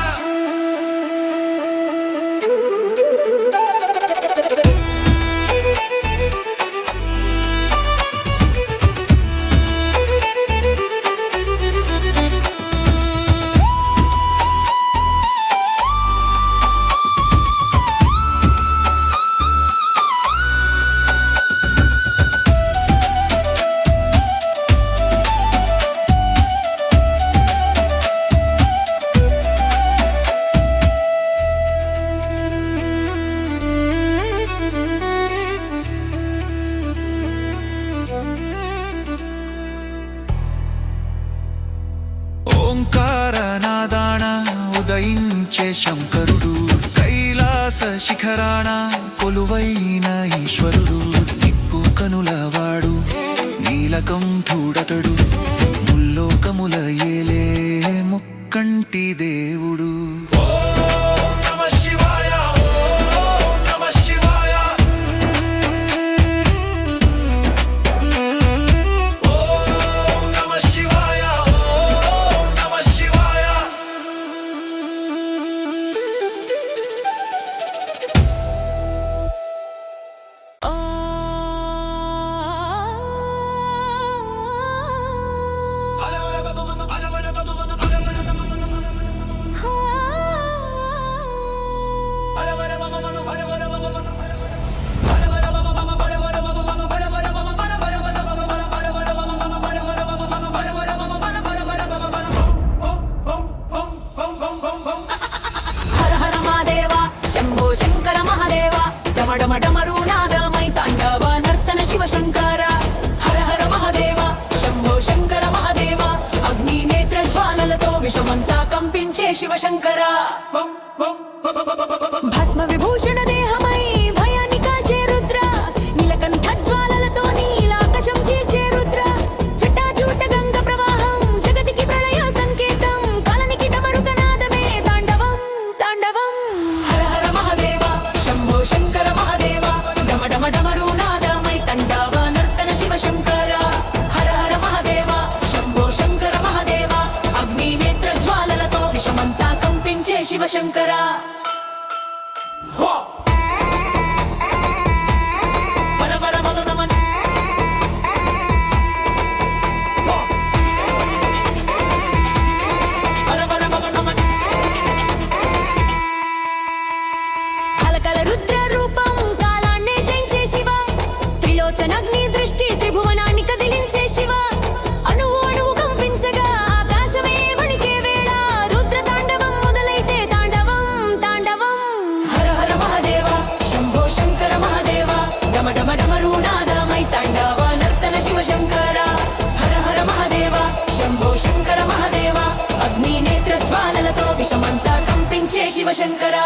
ఓంకారనాదాన ఉదయించే శంకరుడు కైలాస శిఖరాన కొలువైన ఈశ్వరుడు నిప్పు కనులవాడు నీలకంఠుడతడు ముల్లోకముల ఏలే ముక్కంటి దేవుడు ఓం నమః శివాయ ఓం నమః శివాయ ఓం నమః శివాయ ఓం నమః శివాయ ఆ డమడమరు నాదమై తాండవ నర్తన శివశంకర హర హర మహాదేవ శంభో శంకర మహాదేవ అగ్ని నేత్ర జ్వాలలతో విశ్వమంతా కంపించే శివశంకర భస్మ విభూషణ దేహమై భయాన్ని కాచే రుద్ర నీలకంఠ జ్వాలలతో నీలాకాశం చీల్చే రుద్ర జటాజూట గంగ ప్రవాహం జగతికి ప్రళయ సంకేతం కాలనికి డమరుక నాదమే తాండవం తాండవం హర హర మహాదేవ శంభో శంకర మహాదేవ డమడమ డమరు నాదమై తాండవ నర్తన శివశంకర హర హర మహాదేవ శంభో శంకర మహాదేవ అగ్ని నేత్ర జ్వాలలతో విశ్వమంతా కంపించే శివశంకర కలకల రుద్ర రూపం కాలాన్నే జయించే శివ త్రిలోచనగ్ని దృష్టి త్రిభువనాన్ని కదిలించే శివ అణువు అణువు కంపించగా ఆకాశమే వణికే వేళ రుద్ర తాండవం మొదలైతే తాండవం తాండవం హర హర మహాదేవ శంభో శంకర మహాదేవ డమ డమ డమరు నాదమై తాండవ నర్తన శివశంకర హర హర మహాదేవ శంభో శంకర మహాదేవ అగ్ని నేత్ర జ్వాలలతో విషమంతా కంపించే శివశంకర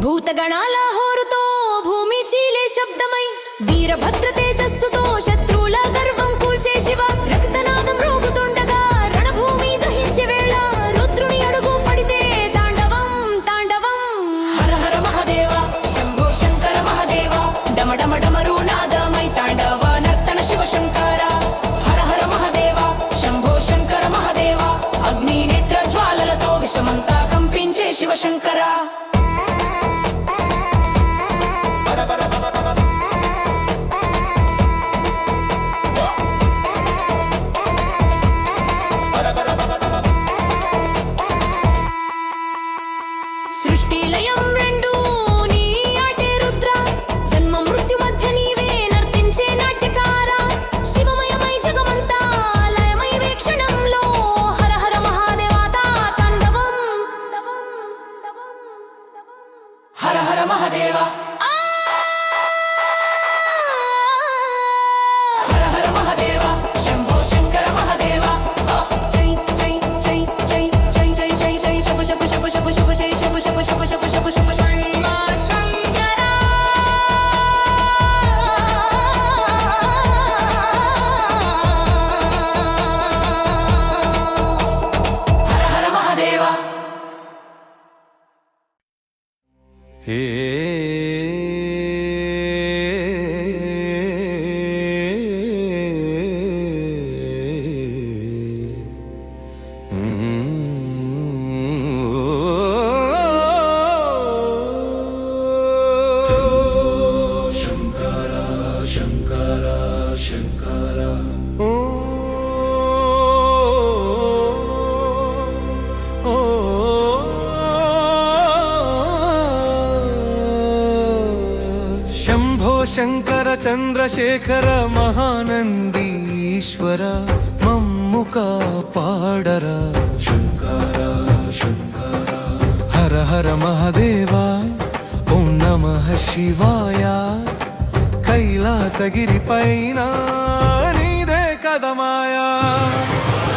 భూతగణాల హోరుతో భూమి చీలే శబ్దమై వీరభద్ర తేజస్సుతో శత్రువుల గర్వం కూల్చే శివ రక్తనాదం రోగుతుండగా రణభూమి దహించే వేళ రుద్రుని అడుగు పడితే తాండవం తాండవం హర హర మహాదేవ శంభో శంకర మహాదేవ డమడమ డమరు నాదమై తాండవ నర్తన శివశంకర హర హర మహాదేవ శంభో శంకర మహాదేవ అగ్ని నేత్ర జ్వాలలతో విషమంతా కంపించే శివశంకర సృష్టి లయం రెండు నీ ఆటే రుద్ర జన్మ మృత్యు మధ్య నీవే నర్తించే నాట్యకార శివమయమై జగమంతా లయమై వీక్షణంలో హర హర మహాదేవతా తాండవం హర హర మహాదేవ హర హర మహాదేవ శంభో శంకర మహాదేవ జై జై జై జై జై జై జై జై శంభ శంభ శంభ శంభ శంభ జై శంభ శంభ శంభ శంభ శంభ శంభ శంభ శంకర హర హర మహాదేవ హే శంభో శంకర చంద్రశేఖర మహానంది ఈశ్వర మమ్ము కాపాడరా శంకర శంకర హర హర మహాదేవ ఓం నమః శివాయ కైలాసగిరి పైన నీదే కదమాయా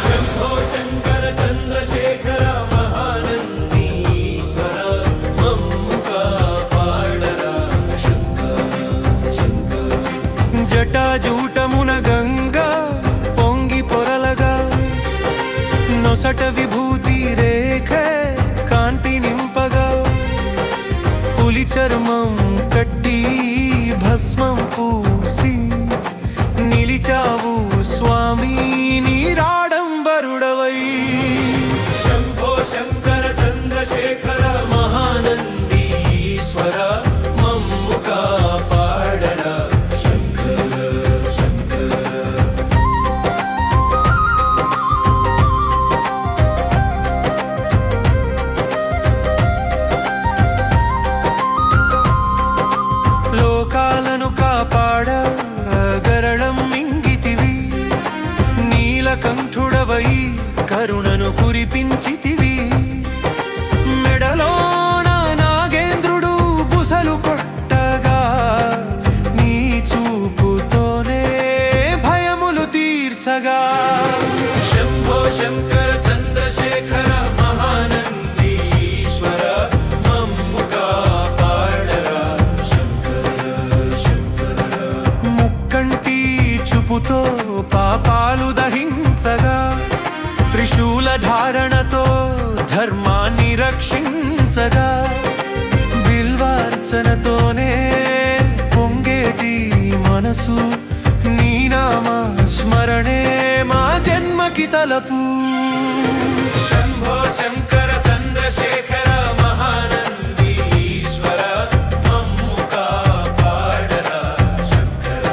శంభో శంకర చంద్రశేఖర మహానంది ఈశ్వర మమ్ము కాపాడరా జటాజూటమున గంగా పొంగి పొరలగా నొసట విభూతి రేఖ కాంతి నింపగా పులి చర్మం కట్టి భస్మం పూసి నిలిచావు స్వామి నీరాడంబరుడవై శంభో శంకర చంద్రశేఖర మహానంది ఈశ్వర మమ్ము కాపాడరా శంకర శంకర ధర్మాన్ని రక్షించగా బిల్వార్చనతోనే పొంగేటి మనసు నీ నామ స్మరణే మా జన్మకి తలపు శంభో శంకర చంద్రశేఖర మహానంది ఈశ్వర మమ్ము కాపాడరా శంకర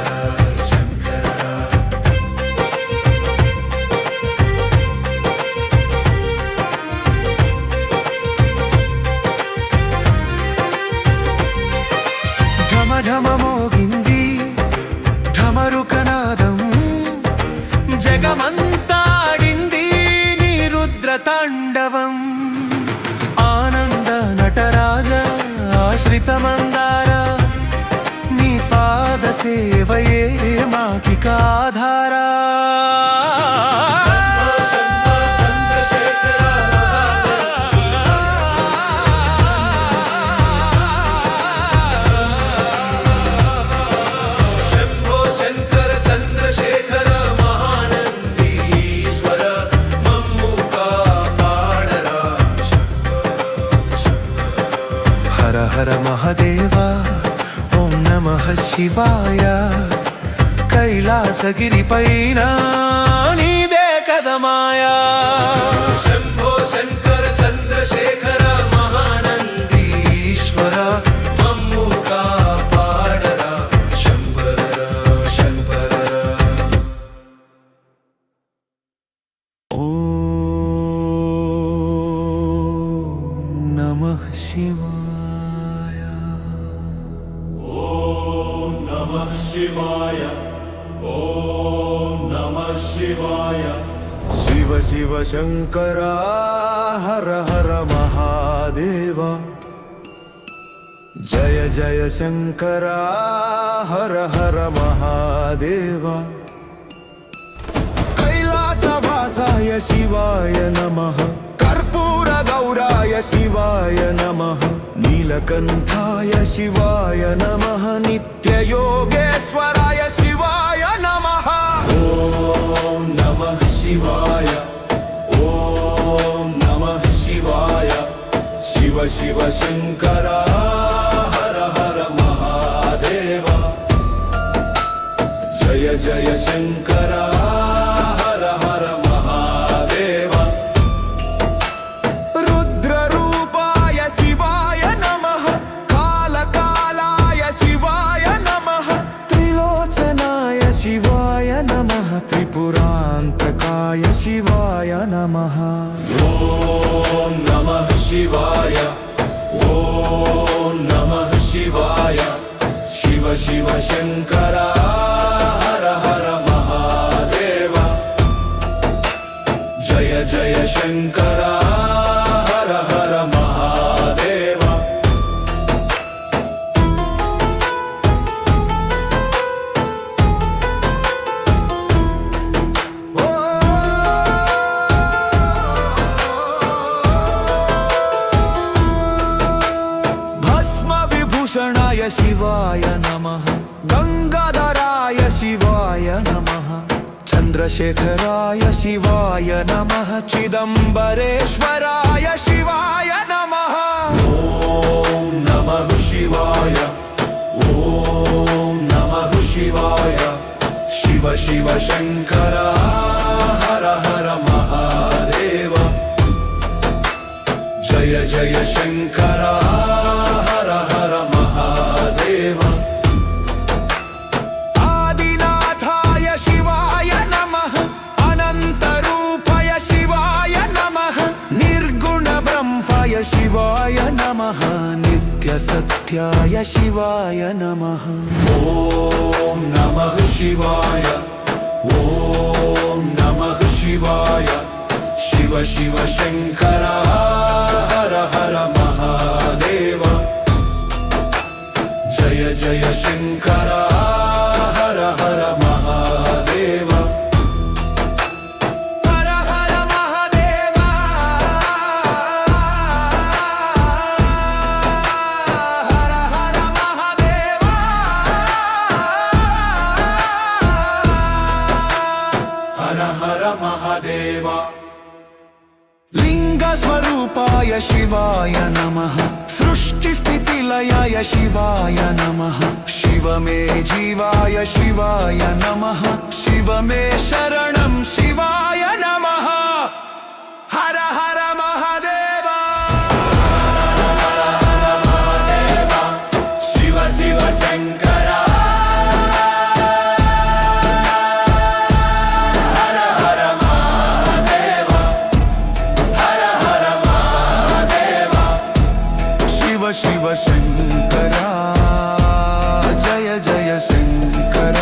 శంకర ఢమ ఢమ మోగింది ఢమరుకనాదం జగమంతాడింది నీ రుద్ర తాండవం ఆనంద నటరాజ ఆశ్రిత మందార నీ పాద సేవయే మాకికాధారా హర హర మహదేవ ఓం నమః శివాయ కైలాసగిరి పైన నీదే కదమాయా శంభో శంకర చంద్రశేఖర మహానంది ఈశ్వర మమ్ము కాపాడరా శంకర శంకర ఓం నమః శివాయ శివ శివ శంకర హర హర మహాదేవ జయ జయ శంకర హర హర మహాదేవ కైలాసవాసాయ శివాయ నమః కర్పూర గౌరాయ శివాయ నమః నీలకంఠాయ శివాయ నమః నిత్యయోగేశ్వరాయ శివాయ నమః ఓం నమః శివాయ ఓం నమః శివాయ శివ శివ శంకర హర హర మహాదేవ జయ జయ శంకర హర హర మహాదేవ రుద్రరూపాయ శివాయ నమః కాలకాలాయ శివాయ నమః త్రిలోచనాయ శివాయ నమః త్రిపురాంతకాయ శివాయ నమః ఓం నమః శివాయ ఓం నమః శివాయ శివ శివ శంకర హర హర మహాదేవ జయ జయ శంకర హర హర మహాదేవ భస్మ విభూషణాయ శివాయ నమః గంగాధరాయ శివాయ నమః చంద్రశేఖరాయ శివాయ నమః చిదంబరేశ్వరాయ శివాయ నమః ఓం నమః శివాయ ఓం నమః శివాయ శివ శివ శంకర హర హర మహాదేవ జయ జయ శంకర హర హర మహాదేవ ఆదినాథాయ శివాయ నమః అనంతరూపాయ శివాయ నమః నిర్గుణ బ్రహ్మాయ శివాయ నమః నిత్య సత్యాయ శివాయ నమః ఓం నమః శివాయ ఓం నమః శివాయ శివ శివ శంకర హర హర మహాదేవ జయ జయ శంకర హర హర మహాదేవ హర హర మహాదేవ హర హర మహాదేవ హర హర మహాదేవ లింగ స్వరూప జీవాయ శివాయ నమః సృష్టి స్థితి లయాయ శివాయ నమః శివమే జీవాయ శివాయ నమః శివమే శరణం శివాయ నమః హర హర మహాదేవ శివ శివ శంకర హర హర మహాదేవ హర హర మహాదేవ శివ శివ శంకర జయ జయ శంకర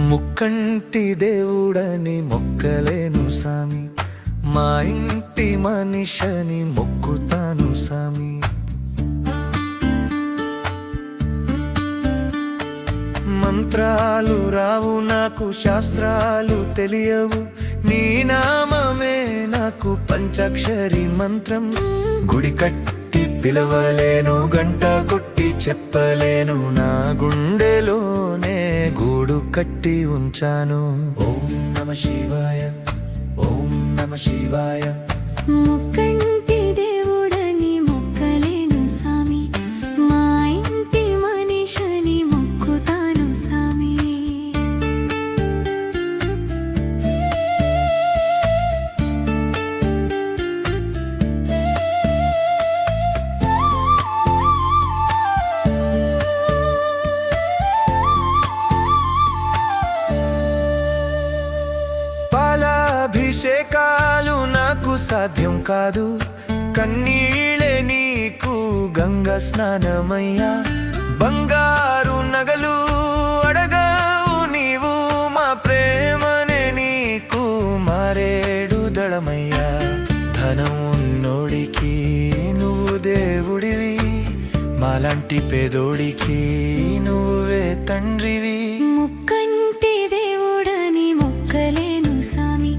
ముక్కంటి దేవుడని మొక్కలేను సామి మా ఇంటి మనిషని మొక్కుతాను సామి మంత్రాలు రావు నాకు శాస్త్రాలు తెలియవు నీ నామమే నాకు పంచాక్షరి మంత్రం గుడి కట్టి పిలవలేను గంట కొట్టి చెప్పలేను నా గుండెలోనే గూడు కట్టి ఉంచాను ఓం నమ శివాయ ఓం నమ శివాయ ముక్కంటి దేవుడని మొక్కలేను సామి మా ఇంటి మనిషిని మొక్కుతాను సామి పాలాభిషేకాలు నాకు సాధ్యం కాదు కన్నీళ్ళే నీకు గంగా స్నానమయ్యా బంగారు నగలు అడగావు నీవు మా ప్రేమనే నీకు మారేడు దళమయ్యా ధనం ఉన్నోడికి నువ్వు దేవుడివి మాలాంటి పేదోడికి నువ్వే తండ్రివి ముక్కంటి దేవుడని మొక్కలేను సామి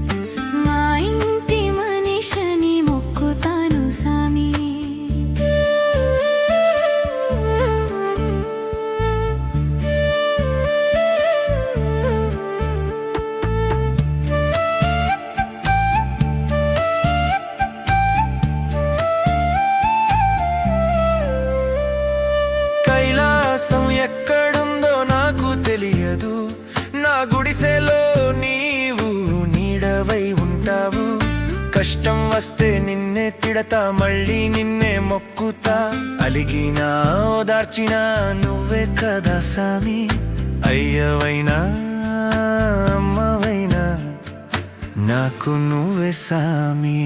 మా ఇంటి మనిషిని మొక్కుతాను సామి కైలాసం ఎక్కడుందో నాకు తెలియదు నా గుడిసెలో నీవు నీడవై ఉంటావు కష్టం వస్తే నిన్నే తిడతా మళ్ళీ నిన్నే మొక్కుతా అలిగినా ఓదార్చినా నువ్వే కదా సామి అయ్యవైనా అమ్మవైనా నాకు నువ్వే సామి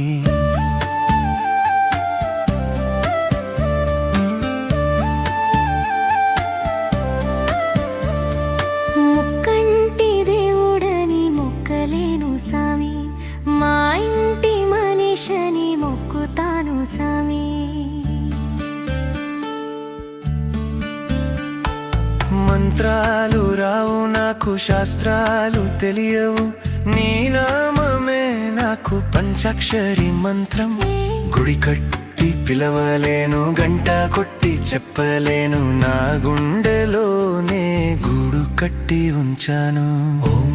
ముక్కంటి దేవుడని మొక్కలేను సామి మా ఇంటి మనిషిని మొక్కుతాను సామి మంత్రాలు రావు నాకు శాస్త్రాలు తెలియవు నీ నామమే నాకు పంచాక్షరి మంత్రం గుడి కట్టి పిలవలేను గంట కొట్టి చెప్పలేను నా గుండెలోనే గూడు కట్టి ఉంచాను ఓం